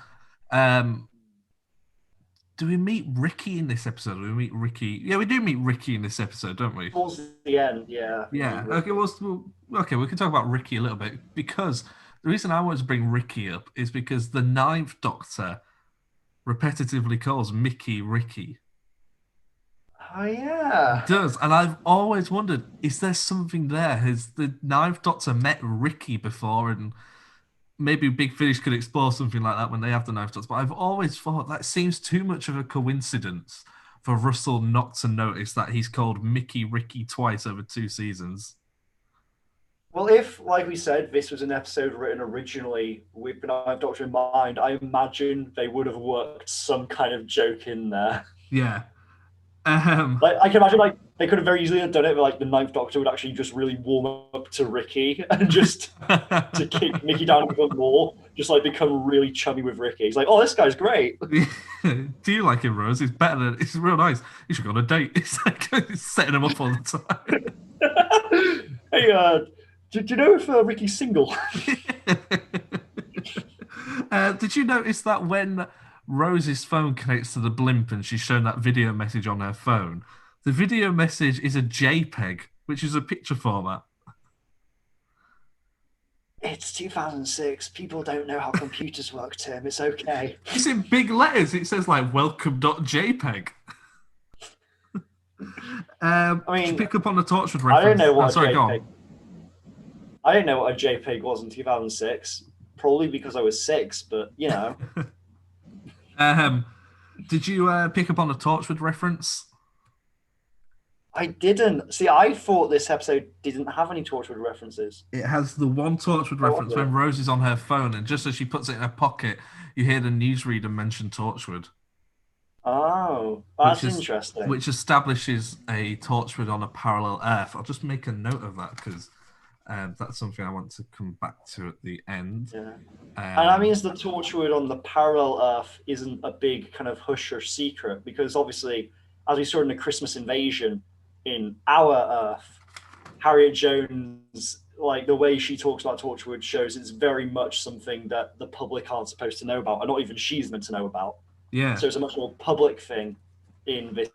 Speaker 6: Do we meet Ricky in this episode? Do we meet Ricky? Yeah, we do meet Ricky in this episode, don't we?
Speaker 7: Towards the end, yeah.
Speaker 6: Yeah. Okay. We can talk about Ricky a little bit, because the reason I wanted to bring Ricky up is because the Ninth Doctor repetitively calls Mickey Ricky.
Speaker 7: Oh yeah.
Speaker 6: It does, and I've always wondered: is there something there? Has the Ninth Doctor met Ricky before, and maybe Big Finish could explore something like that when they have the Ninth Doctor? But I've always thought that seems too much of a coincidence for Russell not to notice that he's called Mickey Ricky twice over 2 seasons.
Speaker 7: Well, if, like we said, this was an episode written originally with the Ninth Doctor in mind, I imagine they would have worked some kind of joke in there.
Speaker 6: Yeah.
Speaker 7: Like I can imagine, like they could have very easily done it, but like the Ninth Doctor would actually just really warm up to Ricky and just to kick Mickey down even more, just like become really chummy with Ricky. He's like, "Oh, this guy's great."
Speaker 6: Do you like him, Rose? He's better than. He's real nice. You should go on a date. It's like he's setting him up all the time.
Speaker 7: Hey, do you know if Ricky's single?
Speaker 6: Did you notice that when Rose's phone connects to the blimp and she's shown that video message on her phone, the video message is a JPEG, which is a picture format.
Speaker 7: It's 2006. People don't know how computers work, Tim. It's okay.
Speaker 6: It's in big letters. It says like welcome.jpg.
Speaker 7: I mean,
Speaker 6: did you pick up on the Torchwood reference?
Speaker 7: I don't know what
Speaker 6: sorry,
Speaker 7: a
Speaker 6: go
Speaker 7: JPEG.
Speaker 6: on.
Speaker 7: I didn't know what a JPEG was in 2006. Probably because I was 6, but you know.
Speaker 6: Did you pick up on the Torchwood reference?
Speaker 7: I didn't. See, I thought this episode didn't have any Torchwood references.
Speaker 6: It has the one Torchwood reference when Rose is on her phone, and just as she puts it in her pocket, you hear the newsreader mention Torchwood.
Speaker 7: Oh, that's interesting.
Speaker 6: Which establishes a Torchwood on a parallel Earth. I'll just make a note of that because that's something I want to come back to at the end.
Speaker 7: Yeah. And that means the Torchwood on the parallel Earth isn't a big kind of hush-hush secret, because obviously, as we saw in the Christmas Invasion, in our Earth, Harriet Jones, like the way she talks about Torchwood shows it's very much something that the public aren't supposed to know about, and not even she's meant to know about.
Speaker 6: Yeah.
Speaker 7: So it's a much more public thing in this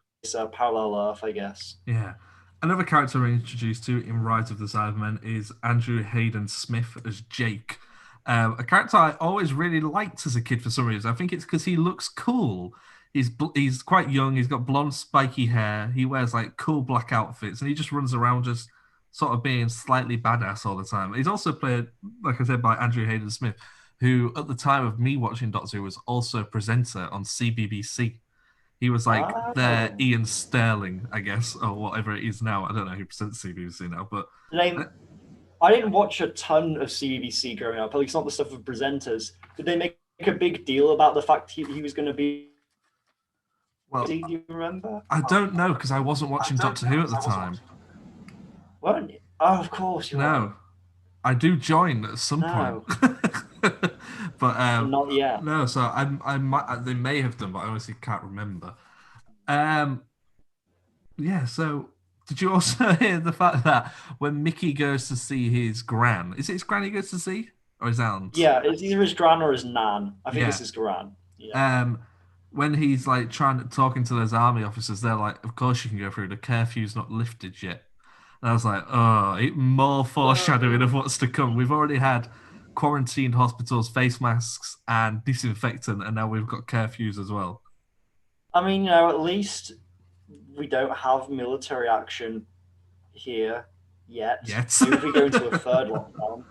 Speaker 7: parallel Earth, I guess.
Speaker 6: Yeah. Another character we're introduced to in Rise of the Cybermen is Andrew Hayden Smith as Jake. A character I always really liked as a kid for some reason. I think it's because he looks cool. He's quite young. He's got blonde, spiky hair. He wears like cool black outfits, and he just runs around just sort of being slightly badass all the time. He's also played, like I said, by Andrew Hayden Smith, who at the time of me watching Doctor Who was also a presenter on CBBC. He was like their Ian Sterling, I guess, or whatever it is now. I don't know who presents CBBC now, but
Speaker 7: I didn't watch a ton of CBBC growing up, at least not the stuff with presenters. Did they make a big deal about the fact he was going to be?
Speaker 6: Well,
Speaker 7: do you remember?
Speaker 6: I don't know because I wasn't watching Doctor Who at the time.
Speaker 7: Weren't you? Oh, of course you
Speaker 6: No, I do join at some point, but
Speaker 7: not yet.
Speaker 6: No, so I might. They may have done, but I honestly can't remember. Yeah. So, did you also hear the fact that when Mickey goes to see his gran, is it his gran he goes to see, or his aunt?
Speaker 7: Yeah, it's either his gran or his nan. I think it's his gran. Yeah.
Speaker 6: When he's like talking to those army officers, they're like, "Of course you can go through. The curfew's not lifted yet." And I was like, "Oh, more foreshadowing of what's to come. We've already had quarantined hospitals, face masks, and disinfectant, and now we've got curfews as well."
Speaker 7: I mean, you know, at least we don't have military action here yet. Maybe if we go into a third lockdown.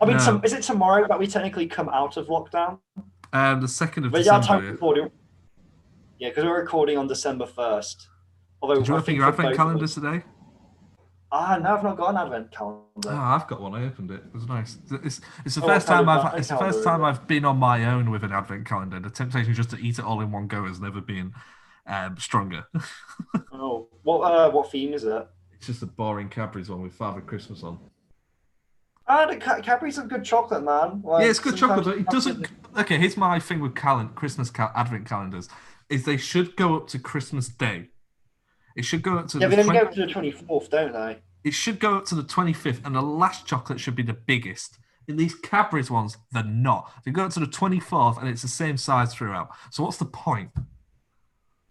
Speaker 7: I mean, is it tomorrow that we technically come out of lockdown?
Speaker 6: The 2nd of December.
Speaker 7: Yeah, because we're recording on December 1st.
Speaker 6: Did you open your advent calendars today?
Speaker 7: No, I've not got an advent calendar.
Speaker 6: Oh, I've got one. I opened it. It was nice. It's the first time I've been on my own with an advent calendar. The temptation just to eat it all in one go has never been stronger.
Speaker 7: Oh, what theme is it?
Speaker 6: It's just a boring Cadbury's one with Father Christmas on.
Speaker 7: The Cadbury's a good chocolate, man. Like,
Speaker 6: yeah, it's good chocolate, but it doesn't. Okay, here's my thing with Christmas advent calendars: is they should go up to Christmas Day. It should go up to
Speaker 7: but then they go up to the 24th, don't they?
Speaker 6: It should go up to the 25th, and the last chocolate should be the biggest. In these Cadbury's ones, they're not. They go up to the 24th, and it's the same size throughout. So what's the point?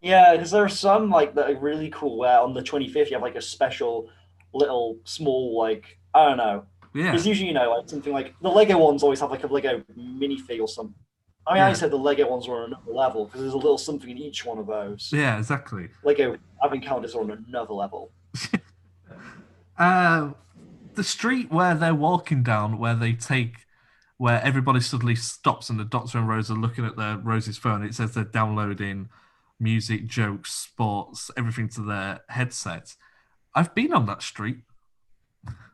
Speaker 7: Yeah, because there are some like that are really cool where on the 25th you have like a special little small like I don't know.
Speaker 6: Yeah.
Speaker 7: It's usually, you know, like something like the Lego ones always have like a Lego minifig or something. I mean, I said the Lego ones were on another level because there's a little something in each one of those.
Speaker 6: Yeah, exactly.
Speaker 7: Lego advent calendars are on another level.
Speaker 6: The street where they're walking down, where everybody suddenly stops and the Doctor and Rose are looking at Rose's phone. It says they're downloading music, jokes, sports, everything to their headsets. I've been on that street.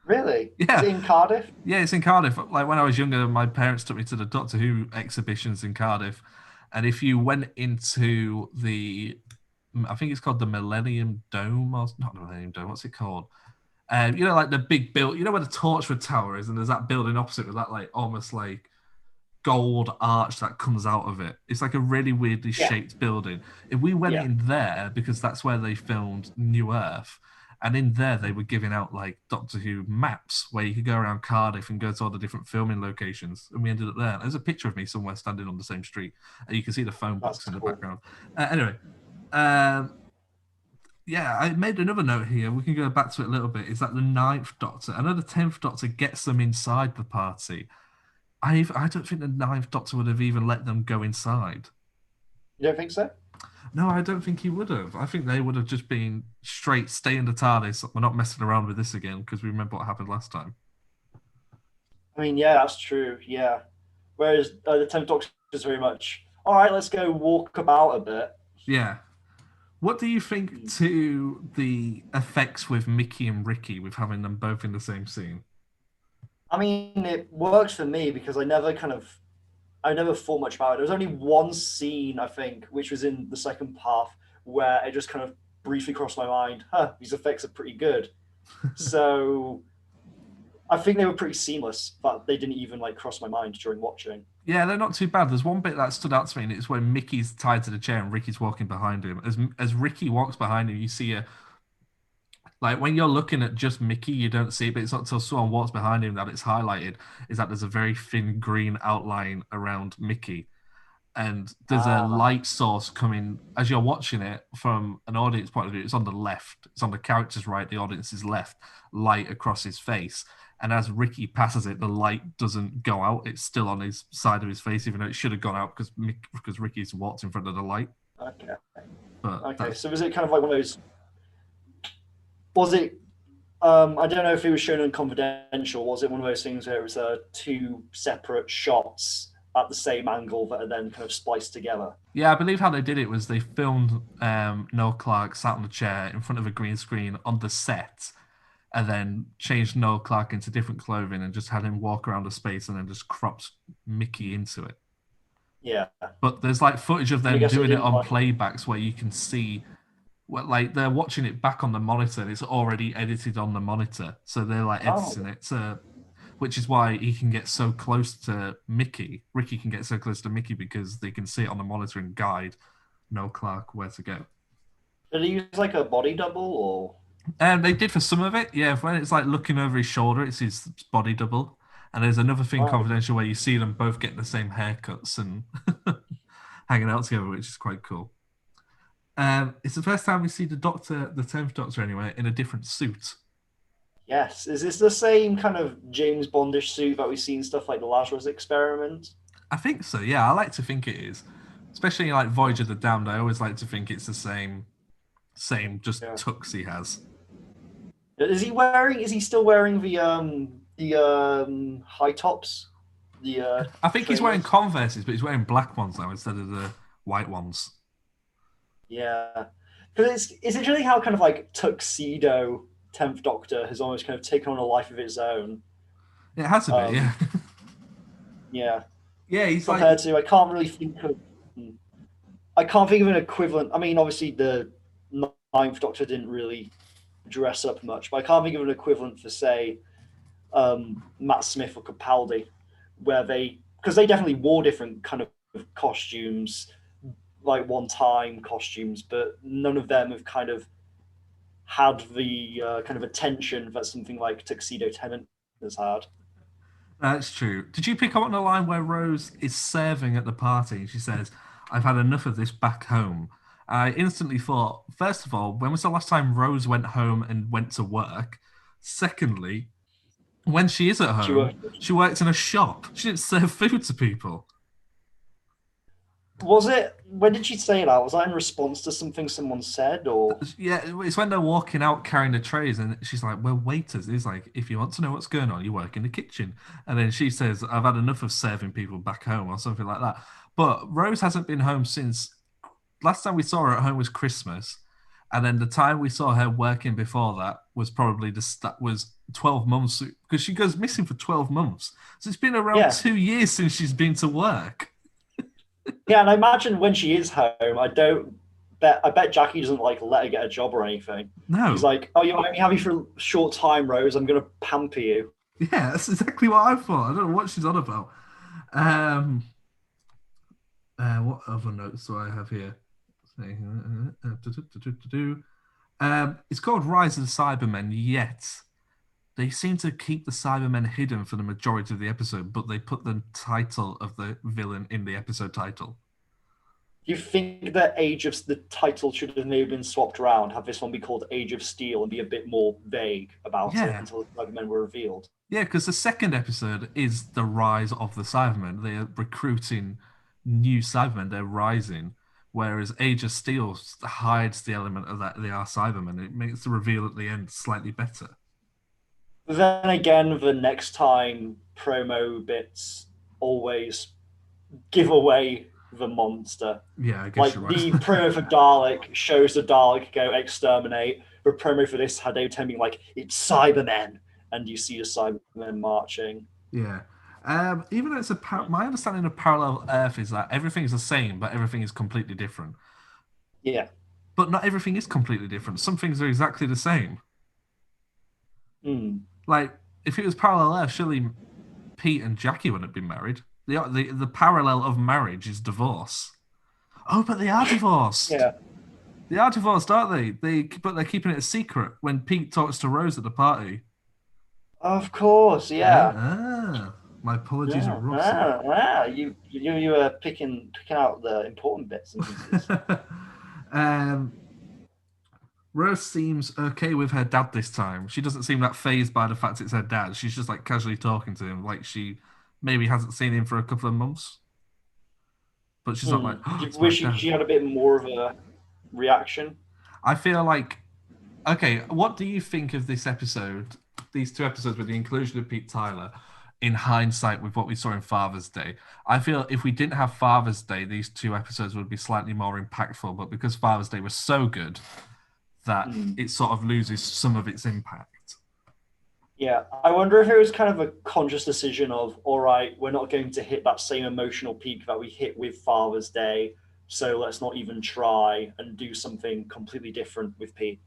Speaker 7: Really?
Speaker 6: Yeah.
Speaker 7: Is it in Cardiff?
Speaker 6: Yeah, it's in Cardiff. Like when I was younger, my parents took me to the Doctor Who exhibitions in Cardiff. And if you went into the I think it's called the Millennium Dome, or not the Millennium Dome. What's it called? Like the big build. Where the Torchwood Tower is, and there's that building opposite with that like almost like gold arch that comes out of it. It's like a really weirdly shaped building. If we went in there, because that's where they filmed New Earth, and in there they were giving out like Doctor Who maps where you could go around Cardiff and go to all the different filming locations, and we ended up there. There's a picture of me somewhere standing on the same street, and you can see the phone box in the background. Anyway, I made another note here. We can go back to it a little bit. Is that the 9th Doctor? I know the 10th Doctor gets them inside the party. I don't think the 9th Doctor would have even let them go inside.
Speaker 7: You don't think so?
Speaker 6: No, I don't think he would have. I think they would have just been straight, stay in the TARDIS. We're not messing around with this again because we remember what happened last time.
Speaker 7: I mean, yeah, that's true. Yeah. Whereas the 10th Doctor is very much, all right, let's go walk about a bit.
Speaker 6: Yeah. What do you think to the effects with Mickey and Ricky, with having them both in the same scene?
Speaker 7: I mean, it works for me because I never thought much about it. There was only one scene, I think, which was in the second half, where it just kind of briefly crossed my mind, these effects are pretty good. So I think they were pretty seamless, but they didn't even like cross my mind during watching.
Speaker 6: Yeah, they're not too bad. There's one bit that stood out to me, and it's when Mickey's tied to the chair and Ricky's walking behind him. As Ricky walks behind him, you see like when you're looking at just Mickey, you don't see it, but it's not until someone walks behind him that it's highlighted, is that there's a very thin green outline around Mickey. And there's a light source coming, as you're watching it from an audience point of view, it's on the left. It's on the character's right, the audience's left, light across his face. And as Ricky passes it, the light doesn't go out. It's still on his side of his face, even though it should have gone out because Ricky's walked in front of the light.
Speaker 7: Okay.
Speaker 6: But
Speaker 7: so was it kind of like one of those... Was it... I don't know if it was shown on Confidential. Was it one of those things where it was two separate shots at the same angle that are then kind of spliced together?
Speaker 6: Yeah, I believe how they did it was they filmed Noel Clarke sat on the chair in front of a green screen on the set, and then changed Noel Clarke into different clothing and just had him walk around the space and then just cropped Mickey into it.
Speaker 7: Yeah.
Speaker 6: But there's like footage of them doing it on playbacks where you can see like they're watching it back on the monitor and it's already edited on the monitor. So they're like editing it. So, which is why he can get so close to Mickey. Ricky can get so close to Mickey because they can see it on the monitor and guide Noel Clarke where to go.
Speaker 7: Did he use like a body double or...
Speaker 6: They did for some of it, yeah. When it's like looking over his shoulder, it's his body double. And there's another thing, Confidential, where you see them both getting the same haircuts and hanging out together, which is quite cool. It's the first time we see the 10th Doctor anyway, in a different suit.
Speaker 7: Yes. Is this the same kind of James Bondish suit that we see in stuff like the Lazarus Experiment?
Speaker 6: I think so, yeah. I like to think it is. Especially like Voyage of the Damned, I always like to think it's the same tux he has.
Speaker 7: Is he still wearing the high tops?
Speaker 6: I think he's wearing Converses, but he's wearing black ones now instead of the white ones.
Speaker 7: Yeah. Because it's interesting how kind of like tuxedo 10th Doctor has almost kind of taken on a life of its own.
Speaker 6: It has a bit, yeah.
Speaker 7: Yeah.
Speaker 6: Yeah, he's
Speaker 7: compared to, I can't think of an equivalent. I mean, obviously the 9th Doctor didn't really dress up much, but I can't think of an equivalent for, say, Matt Smith or Capaldi, because they definitely wore different kind of costumes, like one-time costumes, but none of them have kind of had the kind of attention that something like Tuxedo Tennant has had.
Speaker 6: That's true. Did you pick up on the line where Rose is serving at the party and she says, "I've had enough of this back home"? I instantly thought, first of all, when was the last time Rose went home and went to work? Secondly, when she is at home, she works in a shop. She didn't serve food to people.
Speaker 7: Was it? When did she say that? Was that in response to something someone said, or?
Speaker 6: Yeah, it's when they're walking out carrying the trays, and she's like, "We're waiters." It's like, if you want to know what's going on, you work in the kitchen. And then she says, "I've had enough of serving people back home," or something like that. But Rose hasn't been home since. Last time we saw her at home was Christmas, and then the time we saw her working before that was probably that was 12 months, because she goes missing for 12 months. So it's been around 2 years since she's been to work.
Speaker 7: Yeah, and I imagine when she is home, I don't I bet Jackie doesn't like let her get a job or anything.
Speaker 6: No.
Speaker 7: He's like, oh, you only have me for a short time, Rose. I'm gonna pamper you.
Speaker 6: Yeah, that's exactly what I thought. I don't know what she's on about. What other notes do I have here? It's called Rise of the Cybermen, yet they seem to keep the Cybermen hidden for the majority of the episode, but they put the title of the villain in the episode title.
Speaker 7: You think that Age of the title should have maybe been swapped around, have this one be called Age of Steel and be a bit more vague about it until the Cybermen were revealed?
Speaker 6: Yeah, because the second episode is the rise of the Cybermen. They're recruiting new Cybermen. They're rising. Whereas Age of Steel hides the element of that they are Cybermen. It makes the reveal at the end slightly better.
Speaker 7: But then again, the next time promo bits always give away the monster.
Speaker 6: Yeah, I guess
Speaker 7: like
Speaker 6: you're right.
Speaker 7: The promo for Dalek shows the Dalek go exterminate. The promo for this had they telling like it's Cybermen, and you see the Cybermen marching.
Speaker 6: Yeah. Even though it's my understanding of Parallel Earth is that everything's the same, but everything is completely different.
Speaker 7: Yeah.
Speaker 6: But not everything is completely different. Some things are exactly the same. Like, if it was Parallel Earth, surely Pete and Jackie wouldn't have been married. The parallel of marriage is divorce. Oh, but they are divorced.
Speaker 7: Yeah.
Speaker 6: They are divorced, aren't they? But they're keeping it a secret when Pete talks to Rose at the party.
Speaker 7: Of course, yeah.
Speaker 6: My apologies, Ross.
Speaker 7: You were picking out the important bits and pieces.
Speaker 6: Rose seems okay with her dad this time. She doesn't seem that fazed by the fact it's her dad. She's just like casually talking to him, like she maybe hasn't seen him for a couple of months. But she's not like.
Speaker 7: You wish she had a bit more of a reaction.
Speaker 6: I feel like, okay, what do you think of this episode? These two episodes with the inclusion of Pete Tyler, in hindsight, with what we saw in Father's Day. I feel if we didn't have Father's Day, these two episodes would be slightly more impactful. But because Father's Day was so good, that it sort of loses some of its impact.
Speaker 7: Yeah, I wonder if it was kind of a conscious decision of, all right, we're not going to hit that same emotional peak that we hit with Father's Day, so let's not even try and do something completely different with Pete.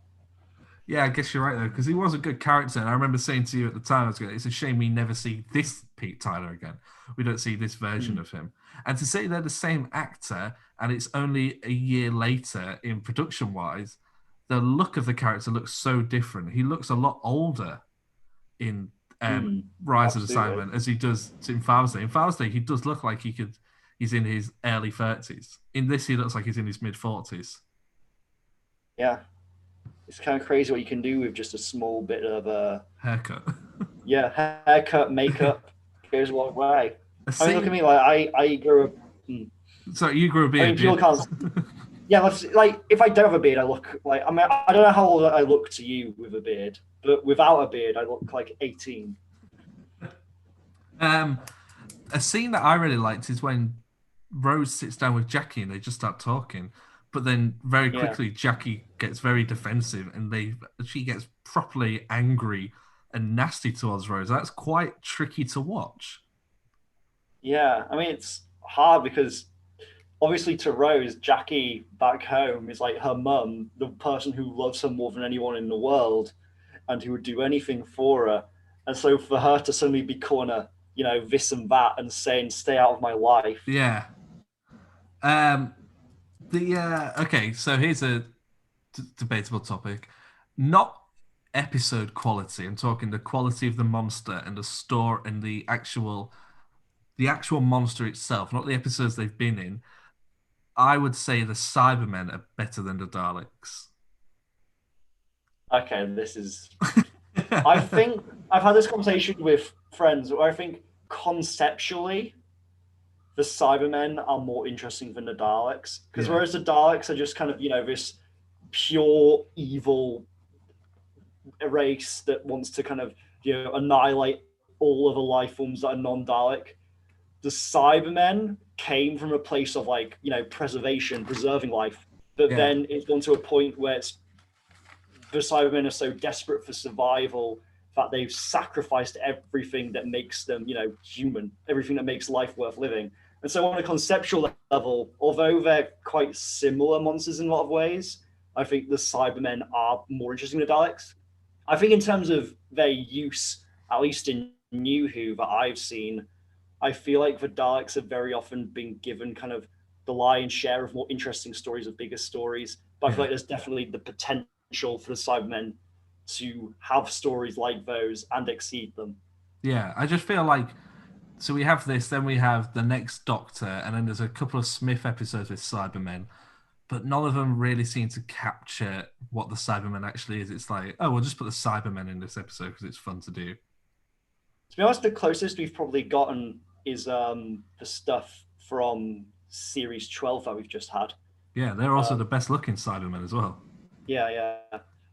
Speaker 6: Yeah, I guess you're right, though, because he was a good character, and I remember saying to you at the time, it's a shame we never see this Pete Tyler again. We don't see this version of him. And to say they're the same actor, and it's only a year later in production-wise, the look of the character looks so different. He looks a lot older in Rise of the Cybermen as he does in Father's Day. In Father's Day, he does look like he's in his early 30s. In this, he looks like he's in his mid-40s.
Speaker 7: Yeah. It's kind of crazy what you can do with just a small bit of a...
Speaker 6: haircut.
Speaker 7: Yeah, haircut, makeup, goes a long way. I mean, look at me, like, I grew up...
Speaker 6: So you grew a beard,
Speaker 7: I mean, people can't... Yeah, like if I don't have a beard, I look like I don't know how old I look to you with a beard, but without a beard, I look like 18.
Speaker 6: A scene that I really liked is when Rose sits down with Jackie and they just start talking, but then very quickly Jackie gets very defensive and she gets properly angry and nasty towards Rose. That's quite tricky to watch. Yeah,
Speaker 7: I mean it's hard because. Obviously, to Rose, Jackie back home is like her mum, the person who loves her more than anyone in the world and who would do anything for her. And so for her to suddenly be calling her, this and that and saying, stay out of my life.
Speaker 6: Yeah. Okay, so here's a debatable topic. Not episode quality. I'm talking the quality of the monster and the store and the actual monster itself, not the episodes they've been in. I would say the Cybermen are better than the Daleks.
Speaker 7: Okay, this is... I think I've had this conversation with friends where I think conceptually the Cybermen are more interesting than the Daleks. Because whereas the Daleks are just kind of, this pure evil race that wants to kind of, annihilate all other life forms that are non-Dalek. The Cybermen came from a place of preservation, preserving life. But then it's gone to a point where the Cybermen are so desperate for survival that they've sacrificed everything that makes them, human, everything that makes life worth living. And so on a conceptual level, although they're quite similar monsters in a lot of ways, I think the Cybermen are more interesting than the Daleks. I think in terms of their use, at least in New Who that I've seen, I feel like the Daleks have very often been given kind of the lion's share of more interesting stories, of bigger stories. But I feel like there's definitely the potential for the Cybermen to have stories like those and exceed them.
Speaker 6: Yeah, I just feel like, so we have this, then we have the next Doctor, and then there's a couple of Smith episodes with Cybermen, but none of them really seem to capture what the Cybermen actually is. It's like, oh, we'll just put the Cybermen in this episode because it's fun to do.
Speaker 7: To be honest, the closest we've probably gotten is the stuff from Series 12 that we've just had.
Speaker 6: Yeah, they're also the best looking Cybermen as well.
Speaker 7: Yeah.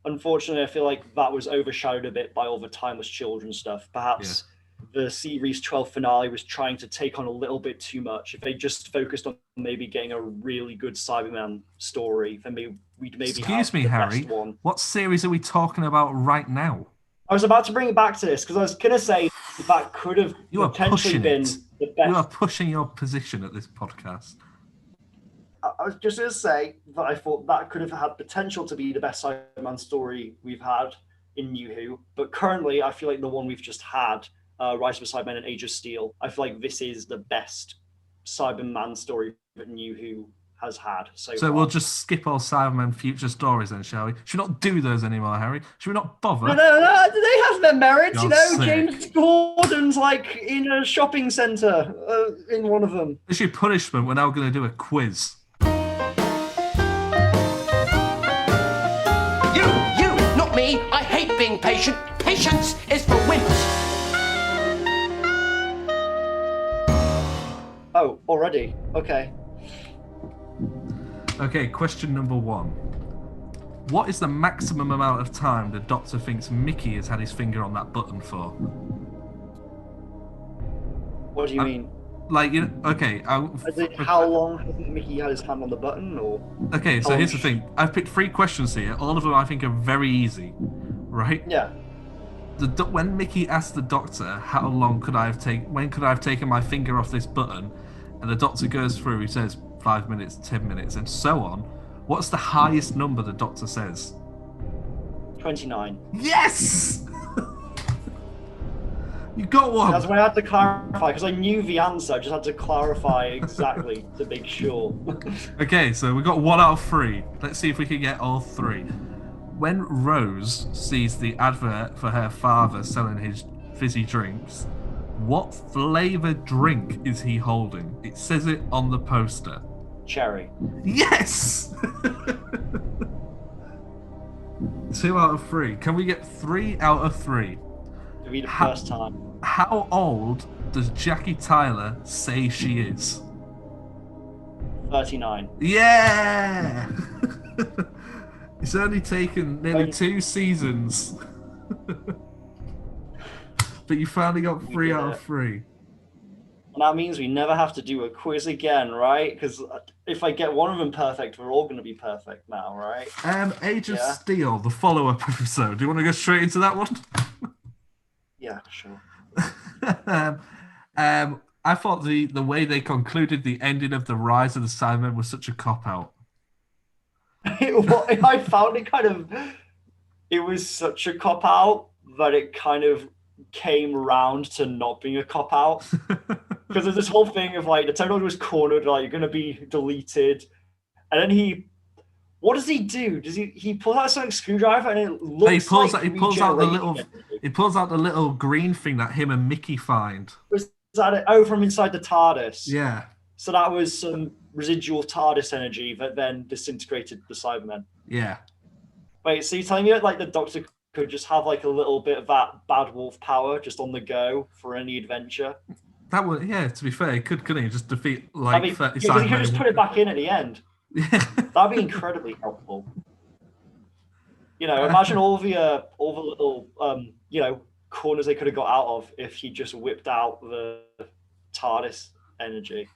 Speaker 7: Unfortunately, I feel like that was overshadowed a bit by all the Timeless Children stuff. Perhaps the Series 12 finale was trying to take on a little bit too much. If they just focused on maybe getting a really good Cyberman story, then we'd maybe
Speaker 6: Excuse me, Harry.
Speaker 7: One.
Speaker 6: What series are we talking about right now?
Speaker 7: I was about to bring it back to this because I was going to say that could have potentially been the best.
Speaker 6: You are pushing your position at this podcast.
Speaker 7: I was just going to say that I thought that could have had potential to be the best Cyberman story we've had in New Who. But currently, I feel like the one we've just had, Rise of the Cybermen and Age of Steel, I feel like this is the best Cyberman story that New Who has had. So
Speaker 6: we'll just skip all Cybermen future stories then, shall we? Should we not do those anymore, Harry? Should we not bother?
Speaker 7: No. They have their merits,
Speaker 6: You're sick.
Speaker 7: James Gordon's like in a shopping centre in one of them.
Speaker 6: This is your punishment. We're now going to do a quiz.
Speaker 8: You, not me. I hate being patient. Patience is for wimps.
Speaker 7: Oh, already? Okay.
Speaker 6: Okay, question number 1. What is the maximum amount of time the Doctor thinks Mickey has had his finger on that button for?
Speaker 7: What do you mean?
Speaker 6: Like, you know, okay.
Speaker 7: How long hasn't Mickey had his hand on the button? Or
Speaker 6: okay, so here's the thing. I've picked 3 questions here. All of them I think are very easy, right?
Speaker 7: Yeah.
Speaker 6: When Mickey asked the Doctor, how long could I have when could I have taken my finger off this button? And the Doctor goes through, he says 5 minutes, 10 minutes, and so on. What's the highest number the Doctor says?
Speaker 7: 29.
Speaker 6: Yes! You got one!
Speaker 7: That's why I had to clarify, because I knew the answer. I just had to clarify exactly to make sure.
Speaker 6: Okay, so we got 1 out of 3. Let's see if we can get all 3. When Rose sees the advert for her father selling his fizzy drinks, what flavoured drink is he holding? It says it on the poster.
Speaker 7: Cherry.
Speaker 6: Yes! 2 out of 3. Can we get 3 out of 3?
Speaker 7: To be the first time.
Speaker 6: How old does Jackie Tyler say she is?
Speaker 7: 39.
Speaker 6: Yeah! It's only taken nearly 2 seasons. But you finally got 3 out of 3.
Speaker 7: And that means we never have to do a quiz again, right? Because if I get one of them perfect, we're all going to be perfect now, right?
Speaker 6: Age of Steel, the follow-up episode. Do you want to go straight into that one?
Speaker 7: Yeah, sure.
Speaker 6: I thought the way they concluded the ending of the Rise of the Cybermen was such a cop-out.
Speaker 7: I found it was such a cop-out that it kind of came round to not being a cop-out. Because there's this whole thing of like, the technology was cornered, like, you're going to be deleted. And then what does he do? Does he pulls out a sonic screwdriver and it looks
Speaker 6: he pulls out the little green thing that him and Mickey find.
Speaker 7: Was that it? Oh, from inside the TARDIS.
Speaker 6: Yeah.
Speaker 7: So that was some residual TARDIS energy that then disintegrated the Cybermen.
Speaker 6: Yeah.
Speaker 7: Wait, so you're telling me that like the Doctor could just have like a little bit of that bad wolf power just on the go for any adventure?
Speaker 6: That would, yeah. To be fair, he couldn't he? Just defeat like 30
Speaker 7: Cybermen. He could just put it back in at the end.
Speaker 6: Yeah.
Speaker 7: That'd be incredibly helpful. You know, imagine all the little corners they could have got out of if he just whipped out the TARDIS energy.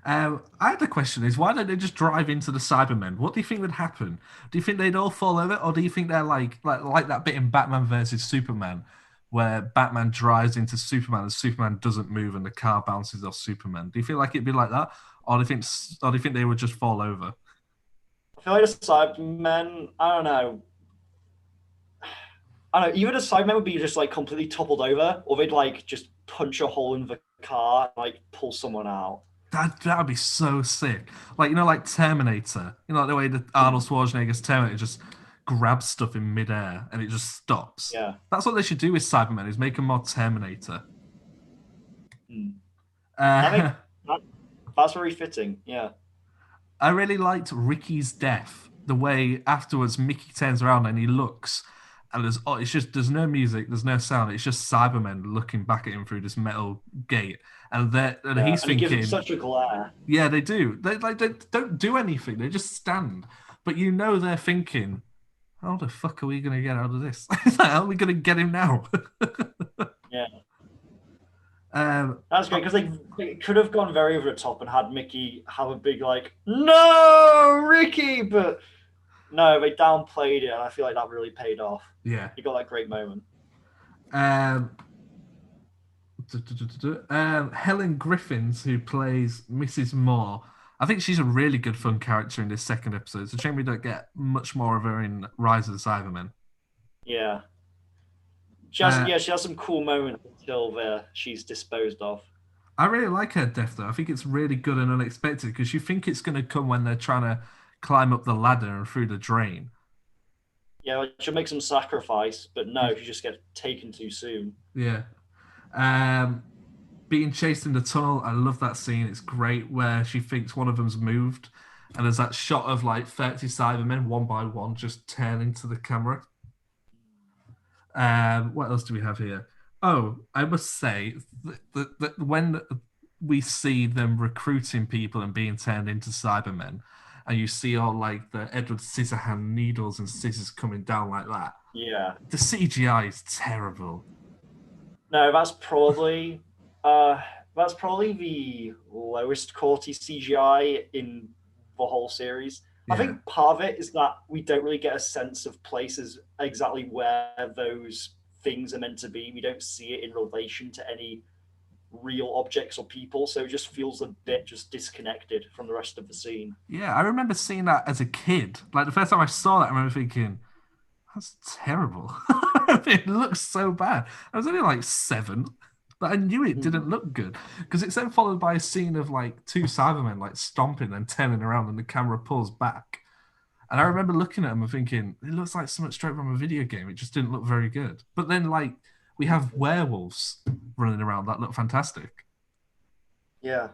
Speaker 6: I had the question is, why don't they just drive into the Cybermen? What do you think would happen? Do you think they'd all fall over, or do you think they're like that bit in Batman versus Superman, where Batman drives into Superman and Superman doesn't move and the car bounces off Superman. Do you feel like it'd be like that, or do you think they would just fall over?
Speaker 7: I feel like the Cybermen, I don't know. Either the Cybermen would be just like completely toppled over, or they'd like just punch a hole in the car and like pull someone out.
Speaker 6: That'd be so sick. Like, like Terminator. The way that Arnold Schwarzenegger's Terminator just grabs stuff in midair and it just stops.
Speaker 7: Yeah.
Speaker 6: That's what they should do with Cybermen, is make them more Terminator.
Speaker 7: That's very fitting, yeah.
Speaker 6: I really liked Ricky's death. The way afterwards Mickey turns around and he looks, and there's no music, there's no sound. It's just Cybermen looking back at him through this metal gate, and he's thinking,
Speaker 7: it gives him such a glare.
Speaker 6: Yeah, they do. They don't do anything. They just stand. But they're thinking, how the fuck are we gonna get out of this? How are we gonna get him now?
Speaker 7: Yeah. That's great, because they could have gone very over the top and had Mickey have a big like, no, Ricky, but no, they downplayed it, and I feel like that really paid off.
Speaker 6: Yeah,
Speaker 7: you got that great moment.
Speaker 6: Helen Griffins, who plays Mrs. Moore, I think she's a really good fun character in this second episode. It's a shame we don't get much more of her in Rise of the Cybermen.
Speaker 7: Yeah. She has some cool moments until she's disposed of.
Speaker 6: I really like her death, though. I think it's really good and unexpected, because you think it's going to come when they're trying to climb up the ladder and through the drain.
Speaker 7: Yeah, she'll make some sacrifice, but no, she just gets taken too soon.
Speaker 6: Yeah. Being chased in the tunnel, I love that scene. It's great, where she thinks one of them's moved, and there's that shot of like 30 Cybermen, one by one, just turning to the camera. What else do we have here? Oh, I must say that when we see them recruiting people and being turned into Cybermen, and you see all like the Edward Scissorhand needles and scissors coming down like that.
Speaker 7: Yeah.
Speaker 6: The CGI is terrible.
Speaker 7: No, that's probably the lowest quality CGI in the whole series. Yeah. I think part of it is that we don't really get a sense of places exactly where those things are meant to be. We don't see it in relation to any real objects or people, so it just feels a bit just disconnected from the rest of the scene.
Speaker 6: Yeah, I remember seeing that as a kid. Like, the first time I saw that, I remember thinking, that's terrible. It looks so bad. I was only like 7, but I knew it didn't look good, because it's then followed by a scene of like 2 Cybermen like stomping and turning around, and the camera pulls back. And I remember looking at them and thinking, it looks like something straight from a video game. It just didn't look very good. But then, like, we have werewolves running around that look fantastic.
Speaker 7: Yeah.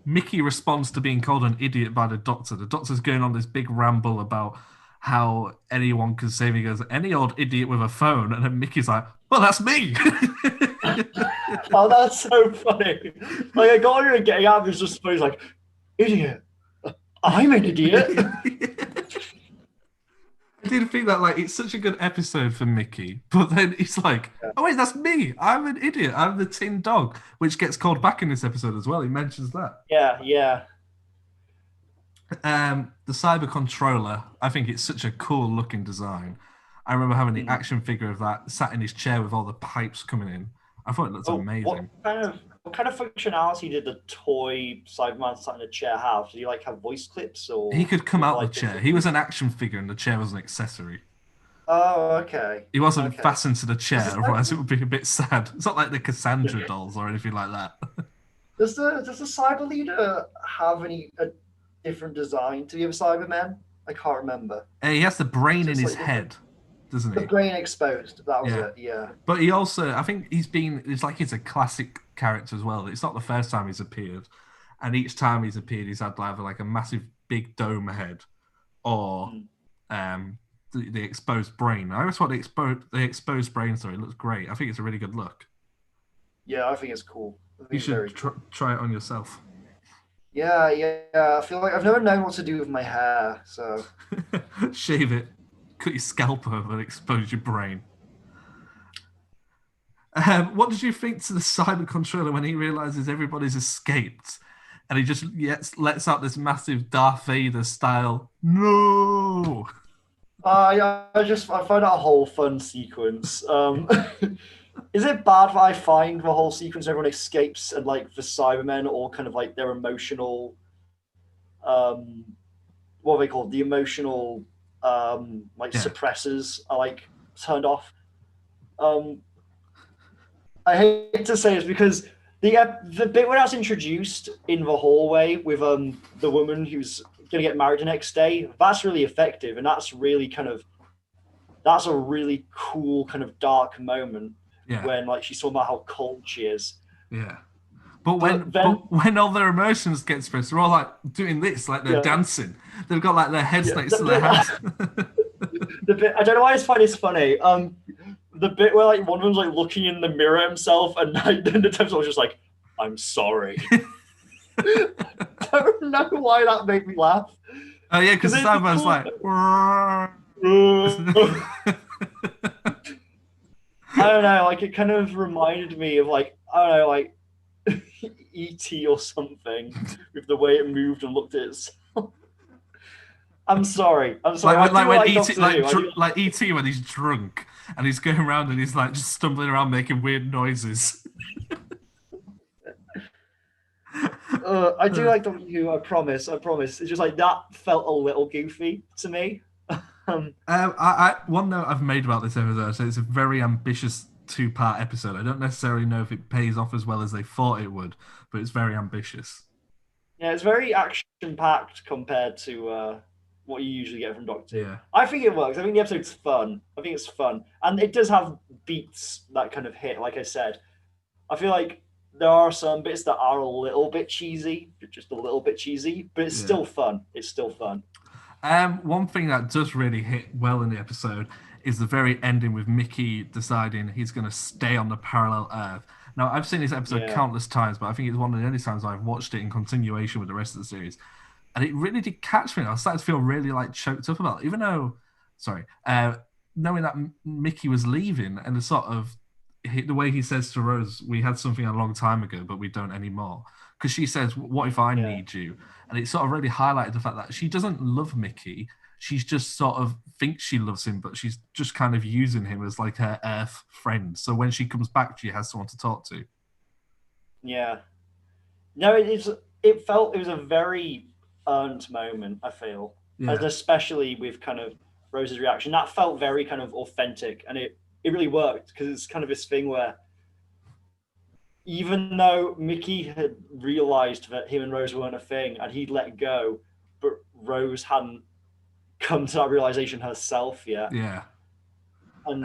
Speaker 6: Mickey responds to being called an idiot by the Doctor. The Doctor's going on this big ramble about how anyone can save. He goes, any old idiot with a phone. And then Mickey's like, well, that's me.
Speaker 7: Oh, that's so funny. Like, I got her getting out of his just he's like, idiot. I'm an idiot.
Speaker 6: I did think that, like, it's such a good episode for Mickey, but then he's like, oh wait, that's me. I'm an idiot. I'm the tin dog, which gets called back in this episode as well. He mentions that.
Speaker 7: Yeah.
Speaker 6: The Cyber Controller, I think it's such a cool looking design. I remember having the action figure of that sat in his chair with all the pipes coming in. I thought it looked amazing.
Speaker 7: What kind of functionality did the toy Cyberman sat in a chair have? Did he like have voice clips, or
Speaker 6: he could come out the chair? He was an action figure, and the chair was an accessory.
Speaker 7: Oh, okay.
Speaker 6: He wasn't fastened to the chair, otherwise it would be a bit sad. It's not like the Cassandra dolls or anything like that.
Speaker 7: Does the Cyber Leader have a different design to the other Cybermen? I can't remember.
Speaker 6: He has the brain in his head, doesn't he?
Speaker 7: The brain exposed. That was it. Yeah.
Speaker 6: But he also, I think he's a classic character as well. It's not the first time he's appeared, and each time he's appeared, he's had either like a massive big dome head, or the exposed brain. I always thought the exposed brain story looks great. I think it's a really good look.
Speaker 7: Yeah, I think it's cool.
Speaker 6: You should try it on yourself.
Speaker 7: Yeah. I feel like I've never known what to do with my hair, so
Speaker 6: shave it, cut your scalp over, and expose your brain. What did you think to the Cyber Controller when he realizes everybody's escaped, and he just lets out this massive Darth Vader style "No"?
Speaker 7: I find that a whole fun sequence. Is it bad that I find the whole sequence everyone escapes and like the Cybermen all kind of like their emotional um what are they called? The emotional like
Speaker 6: Yeah.
Speaker 7: suppressors are like turned off. Um I hate to say this because the bit where that's introduced in the hallway with the woman who's gonna get married the next day, that's really effective and that's a really cool kind of dark moment
Speaker 6: Yeah.
Speaker 7: when like she's talking about how cold she is.
Speaker 6: Yeah. But when
Speaker 7: then-
Speaker 6: when all their emotions get expressed, they're all like doing this, like they're
Speaker 7: Yeah.
Speaker 6: dancing. They've got like their heads
Speaker 7: Yeah,
Speaker 6: next to their hands.
Speaker 7: The bit I don't know why I just find this funny. The bit where like one of them's like looking in the mirror himself, and then the time's just like, "I'm sorry." I don't know why that made me laugh.
Speaker 6: Oh yeah, because
Speaker 7: it's
Speaker 6: Cyberman's
Speaker 7: cool.
Speaker 6: like.
Speaker 7: I don't know, like it kind of reminded me of like I don't know, like E.T. or something with the way it moved and looked at itself. I'm sorry.
Speaker 6: Like
Speaker 7: I
Speaker 6: when
Speaker 7: do
Speaker 6: E.T.
Speaker 7: Doctor Who. I do-
Speaker 6: like E.T. when he's drunk and he's going around and he's like just stumbling around making weird noises.
Speaker 7: I do like Doctor Who. I promise. It's just like that felt a little goofy to me.
Speaker 6: One note I've made about this episode, so it's a very ambitious 2-part episode. I don't necessarily know if it pays off as well as they thought it would, but it's very ambitious.
Speaker 7: Yeah, it's very action packed compared to what you usually get from Doctor Who.
Speaker 6: Yeah.
Speaker 7: I think it works. I think the episode's fun. I think it's fun, and it does have beats that kind of hit. Like I said, I feel like there are some bits that are a little bit cheesy, just a little bit cheesy, but it's still fun. It's still fun.
Speaker 6: One thing that does really hit well in the episode is the very ending with Mickey deciding he's going to stay on the parallel Earth. Now, I've seen this episode countless times, but I think it's one of the only times I've watched it in continuation with the rest of the series. And it really did catch me. I was starting to feel really like choked up about it, even though, knowing that Mickey was leaving and the way he says to Rose, we had something a long time ago, but we don't anymore. Because she says, what if I need you? And it sort of really highlighted the fact that she doesn't love Mickey. She's just sort of thinks she loves him, but she's just kind of using him as like her Earth friend. So when she comes back, she has someone to talk to.
Speaker 7: Yeah. No, it was a very earned moment, I feel.
Speaker 6: Yeah.
Speaker 7: And especially with kind of Rose's reaction. That felt very kind of authentic, and it really worked because it's kind of this thing where even though Mickey had realized that him and Rose weren't a thing and he'd let go, but Rose hadn't come to that realization herself yet.
Speaker 6: Yeah.
Speaker 7: And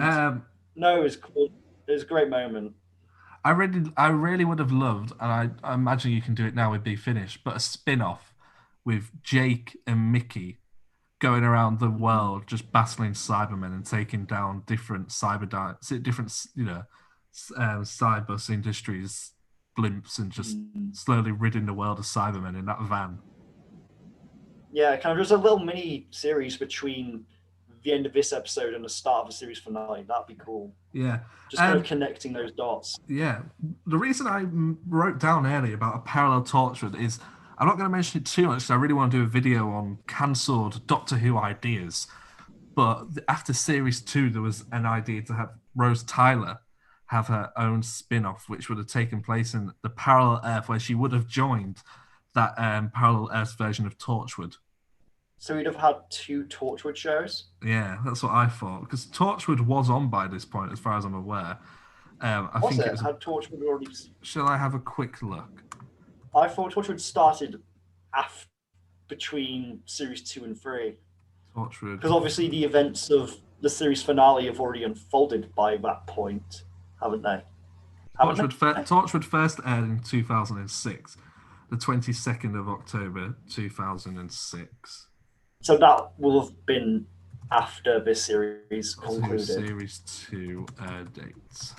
Speaker 7: no, it was cool. It was a great moment.
Speaker 6: I really would have loved, and I imagine you can do it now with Be Finished, but a spin-off with Jake and Mickey going around the world just battling Cybermen and taking down different Cybus Industries blimps and just slowly ridding the world of Cybermen in that van.
Speaker 7: Yeah, kind of just a little mini series between the end of this episode and the start of the series finale. That'd be cool.
Speaker 6: Yeah.
Speaker 7: Just kind of connecting those dots.
Speaker 6: Yeah. The reason I wrote down earlier about a parallel Torchwood is I'm not going to mention it too much because I really want to do a video on cancelled Doctor Who ideas. But after Series 2, there was an idea to have Rose Tyler have her own spin-off, which would have taken place in the parallel Earth where she would have joined that parallel Earth version of Torchwood.
Speaker 7: So we'd have had 2 Torchwood shows?
Speaker 6: Yeah, that's what I thought. Because Torchwood was on by this point, as far as I'm aware. I think it was.
Speaker 7: Had Torchwood already...
Speaker 6: Shall I have a quick look?
Speaker 7: I thought Torchwood started between Series 2 and 3.
Speaker 6: Torchwood.
Speaker 7: Because obviously the events of the series finale have already unfolded by that point, haven't they?
Speaker 6: Torchwood first aired in 2006, the 22nd of October 2006.
Speaker 7: So that will have been after this series concluded.
Speaker 6: Series 2 dates.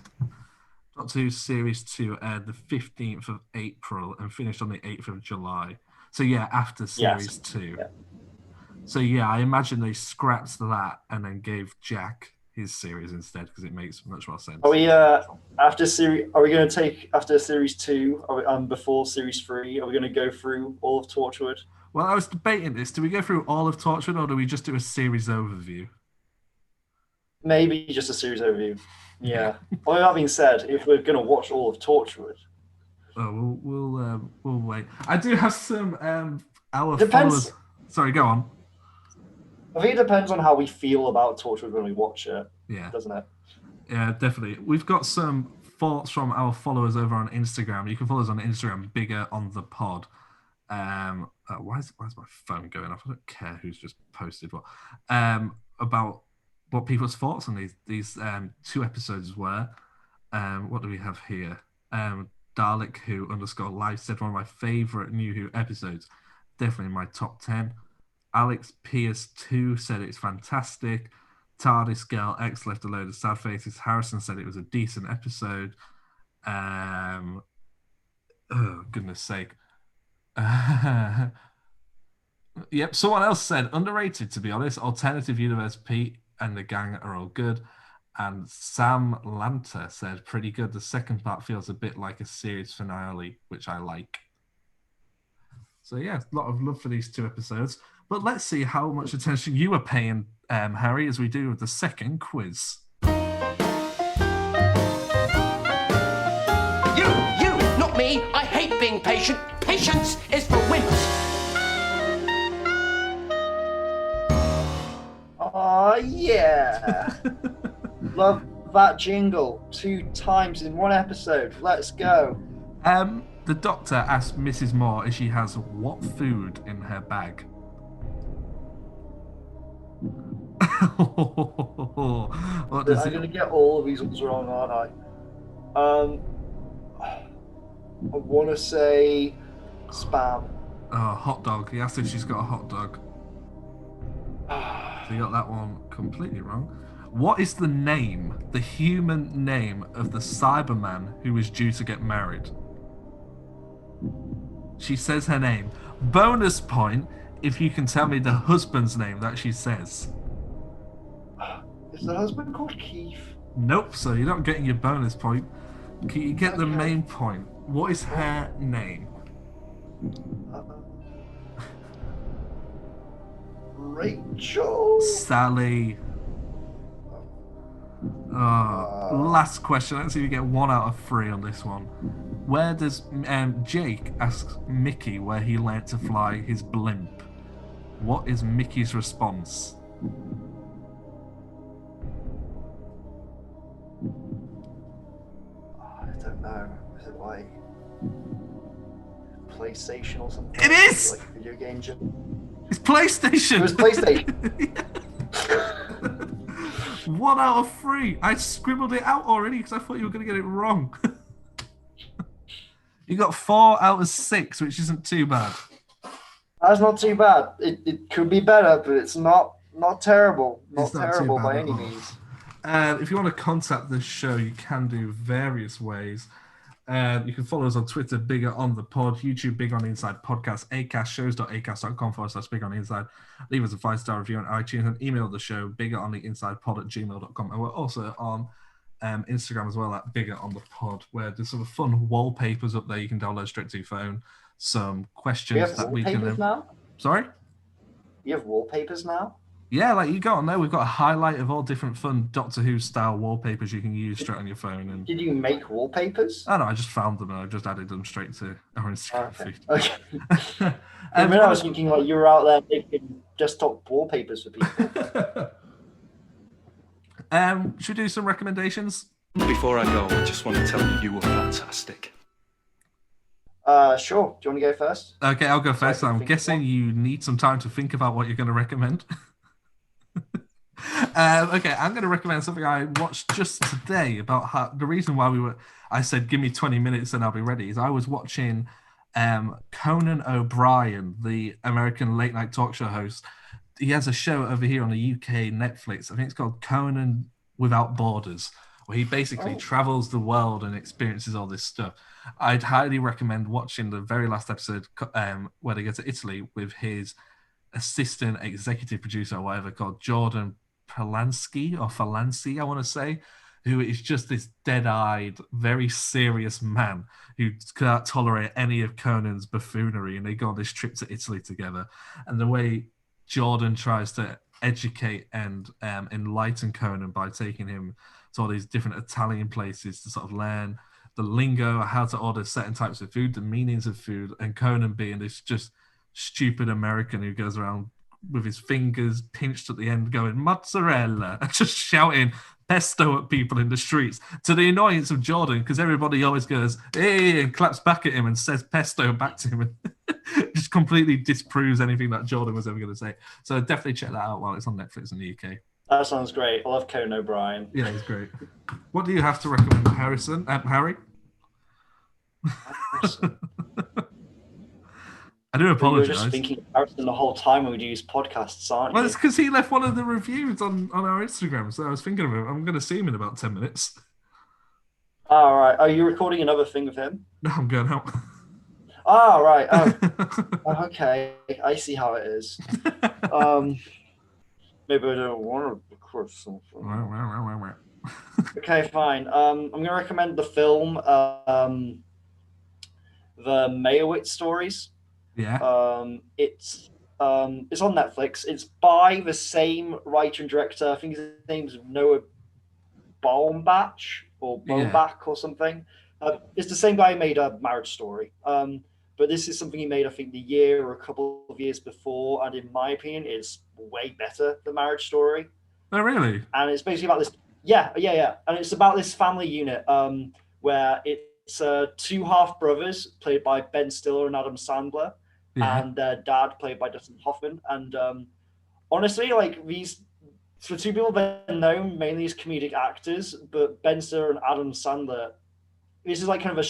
Speaker 6: Doctor Who Series 2 aired the 15th of April and finished on the 8th of July. So yeah, after Series 2. Yeah. So yeah, I imagine they scrapped that and then gave Jack his series instead because it makes much more sense.
Speaker 7: Are we after series? Are we going to take after Series 2? Before Series 3? Are we going to go through all of Torchwood?
Speaker 6: Well, I was debating this. Do we go through all of Torchwood or do we just do a series overview?
Speaker 7: Maybe just a series overview. Yeah. Well, that being said, if we're going to watch all of Torchwood,
Speaker 6: we'll wait. I do have some our
Speaker 7: Depends.
Speaker 6: followers. Sorry, go on.
Speaker 7: I think it depends on how we feel about Torchwood when we watch it.
Speaker 6: Yeah.
Speaker 7: Doesn't it?
Speaker 6: Yeah, definitely. We've got some thoughts from our followers over on Instagram. You can follow us on Instagram, Bigger on the Pod. Why is my phone going off? I don't care who's just posted what. About what people's thoughts on these 2 episodes were. What do we have here? Dalek Who _life said one of my favorite New Who episodes. Definitely in my top 10. Alex Pierce 2 said it's fantastic. TARDIS Girl X left a load of sad faces. Harrison said it was a decent episode. Oh, goodness sake. Yep, someone else said underrated, to be honest. Alternative Universe Pete and the gang are all good. And Sam Lanta said pretty good. The second part feels a bit like a series finale, which I like. So yeah, a lot of love for these 2 episodes. But let's see how much attention you are paying, Harry, as we do with the second quiz.
Speaker 8: You, not me. I hate being patient. Patience is for wimps.
Speaker 7: Oh, yeah. Love that jingle 2 times in 1 episode. Let's go.
Speaker 6: The doctor asked Mrs. Moore if she has what food in her bag. What does
Speaker 7: I'm going to get all of these ones wrong, aren't I? I want to say spam.
Speaker 6: Oh, hot dog. He asked if she's got a hot dog. So you got that one completely wrong. What is the name, the human name of the Cyberman who is due to get married? She says her name. Bonus point if you can tell me the husband's name that she says.
Speaker 7: Is the husband called Keith?
Speaker 6: Nope, so you're not getting your bonus point. Can you get the main point? What is her name?
Speaker 7: Rachel?
Speaker 6: Sally. Last question. Let's see if you get 1 out of 3 on this one. Where does Jake asks Mickey where he learnt to fly his blimp? What is Mickey's response?
Speaker 7: I don't know. Is it like PlayStation or something?
Speaker 6: It is!
Speaker 7: Like a video game.
Speaker 6: It's PlayStation!
Speaker 7: It was PlayStation.
Speaker 6: 1 out of 3. I scribbled it out already because I thought you were going to get it wrong. You got 4 out of 6, which isn't too bad.
Speaker 7: That's not too bad. It could be better, but it's not terrible. Not terrible by any means.
Speaker 6: If you want to contact the show, you can do various ways. You can follow us on Twitter, Bigger on the Pod, YouTube, Big on the Inside Podcast, Acast, shows.acast.com/Big on the Inside. Leave us a 5-star review on iTunes and email the show, biggeroninside@gmail.com. And we're also on Instagram as well at Bigger on the Pod, where there's some fun wallpapers up there you can download straight to your phone. Some questions that we can.
Speaker 7: Now?
Speaker 6: Sorry?
Speaker 7: You have wallpapers now?
Speaker 6: Yeah, like you got on there, we've got a highlight of all different fun Doctor Who style wallpapers you can use straight on your phone. And
Speaker 7: did you make wallpapers?
Speaker 6: Oh no, I just found them and I just added them straight to our Instagram feed.
Speaker 7: Okay. I was thinking like you were out there making desktop wallpapers for people.
Speaker 6: Should we do some recommendations?
Speaker 3: Before I go, I just want to tell you you were fantastic.
Speaker 7: Sure. Do you want to go first?
Speaker 6: Okay, I'll go first. I'm guessing you need some time to think about what you're going to recommend. Okay, I'm going to recommend something I watched just today about how the reason why I said give me 20 minutes and I'll be ready is I was watching Conan O'Brien, the American late night talk show host. He has a show over here on the UK Netflix. I think it's called Conan Without Borders, where he basically travels the world and experiences all this stuff. I'd highly recommend watching the very last episode where they go to Italy with his assistant executive producer or whatever called Jordan Falanci, I want to say, who is just this dead-eyed, very serious man who can't tolerate any of Conan's buffoonery, and they go on this trip to Italy together. And the way Jordan tries to educate and enlighten Conan by taking him to all these different Italian places to sort of learn the lingo, how to order certain types of food, the meanings of food, and Conan being this just stupid American who goes around with his fingers pinched at the end going mozzarella and just shouting pesto at people in the streets, to the annoyance of Jordan, because everybody always goes hey and claps back at him and says pesto back to him and just completely disproves anything that Jordan was ever going to say. So definitely check that out while it's on Netflix in the UK.
Speaker 7: That sounds great. I love Conan O'Brien.
Speaker 6: Yeah, he's great. What do you have to recommend, Harry? I do apologise.
Speaker 7: You're just thinking of Harrison the whole time when we do these podcasts, aren't you?
Speaker 6: Well, it's because he left one of the reviews on our Instagram, so I was thinking of him. I'm going to see him in about 10 minutes.
Speaker 7: All right. Are you recording another thing with him?
Speaker 6: No, I'm going out.
Speaker 7: Oh, right. Oh, okay. I see how it is. Maybe I don't want to record something. Okay, fine. I'm going to recommend the film, The Meyerowitz Stories.
Speaker 6: Yeah.
Speaker 7: It's on Netflix. It's by the same writer and director. I think his name's Noah Baumbach or or something. It's the same guy who made a Marriage Story. But this is something he made, I think, the year or a couple of years before, and in my opinion, it's way better than Marriage Story.
Speaker 6: Oh, really?
Speaker 7: And it's basically about this. Yeah. And it's about this family unit where it's two half brothers played by Ben Stiller and Adam Sandler, and their dad played by Dustin Hoffman. And honestly, like these, for two people they're known mainly as comedic actors, but Ben Stiller and Adam Sandler, this is like kind of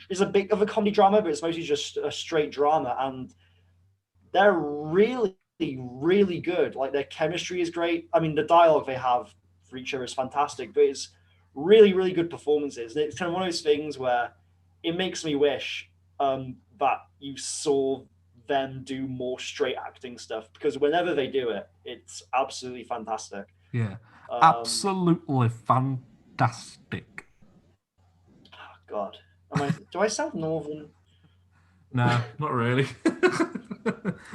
Speaker 7: it's a bit of a comedy drama, but it's mostly just a straight drama, and they're really, really good. Like their chemistry is great. I mean, the dialogue they have for each other is fantastic, but it's really, really good performances. And it's kind of one of those things where it makes me wish that you saw them do more straight acting stuff, because whenever they do it, it's absolutely fantastic.
Speaker 6: Yeah, absolutely fantastic.
Speaker 7: God, do I sound northern?
Speaker 6: No, not really.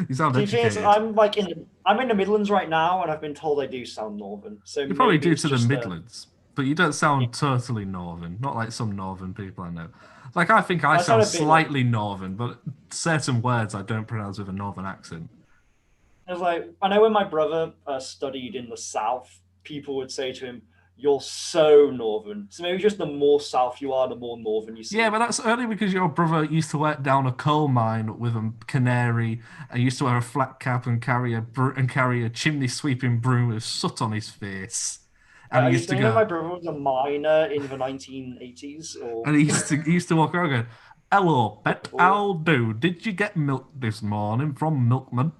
Speaker 6: You sound educated.
Speaker 7: I'm in the Midlands right now, and I've been told I do sound northern. So
Speaker 6: you probably do to the Midlands, but you don't sound totally northern. Not like some northern people I know. Like I think I sound slightly northern, but certain words I don't pronounce with a northern accent.
Speaker 7: It's like I know when my brother studied in the South, people would say to him, "You're so northern." So maybe just the more south you are, the more northern you seem.
Speaker 6: Yeah, but that's only because your brother used to work down a coal mine with a canary and used to wear a flat cap and carry a chimney sweeping broom with soot on his face. And he used to go.
Speaker 7: My brother was a miner in the 1980s.
Speaker 6: And he used to walk around going, "Hello, pet. How do? Did you get milk this morning from Milkman?"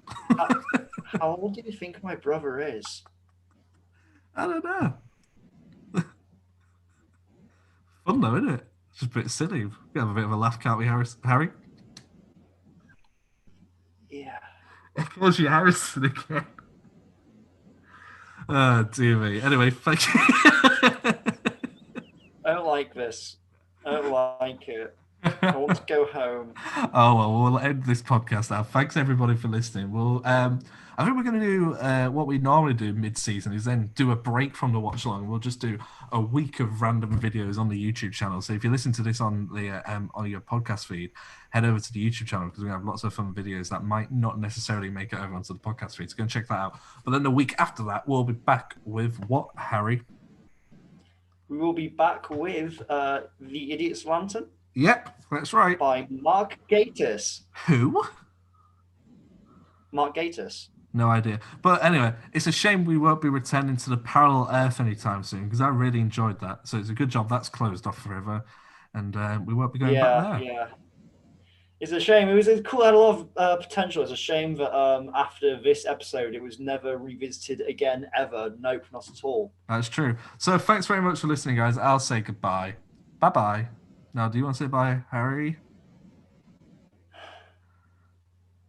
Speaker 7: How old do you think my brother is?
Speaker 6: I don't know. Fun though, isn't it? It's just a bit silly. We have a bit of a laugh, can't we, Harry?
Speaker 7: Yeah.
Speaker 6: It calls you Harrison again. Oh, dear me. Anyway, thank you.
Speaker 7: I don't like this. I don't like it. I want to go home.
Speaker 6: Oh, well, we'll end this podcast now. Thanks, everybody, for listening. I think we're going to do what we normally do mid-season is then do a break from the watch-along. We'll just do a week of random videos on the YouTube channel. So if you listen to this on your podcast feed, head over to the YouTube channel because we have lots of fun videos that might not necessarily make it over onto the podcast feed. So go and check that out. But then the week after that, we'll be back with what, Harry?
Speaker 7: We will be back with The Idiot's Lantern.
Speaker 6: Yep, that's right.
Speaker 7: By Mark Gatiss.
Speaker 6: Who?
Speaker 7: Mark Gatiss.
Speaker 6: No idea. But anyway, it's a shame we won't be returning to the Parallel Earth anytime soon because I really enjoyed that. So it's a good job that's closed off forever. And we won't be going back there.
Speaker 7: Yeah. It's a shame. It had a lot of potential. It's a shame that after this episode, it was never revisited again, ever. Nope, not at all.
Speaker 6: That's true. So thanks very much for listening, guys. I'll say goodbye. Bye-bye. Now, do you want to say bye, Harry?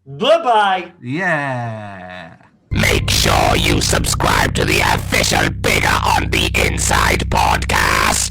Speaker 7: Bye-bye.
Speaker 6: Yeah.
Speaker 8: Make sure you subscribe to the official Bigger on the Inside podcast.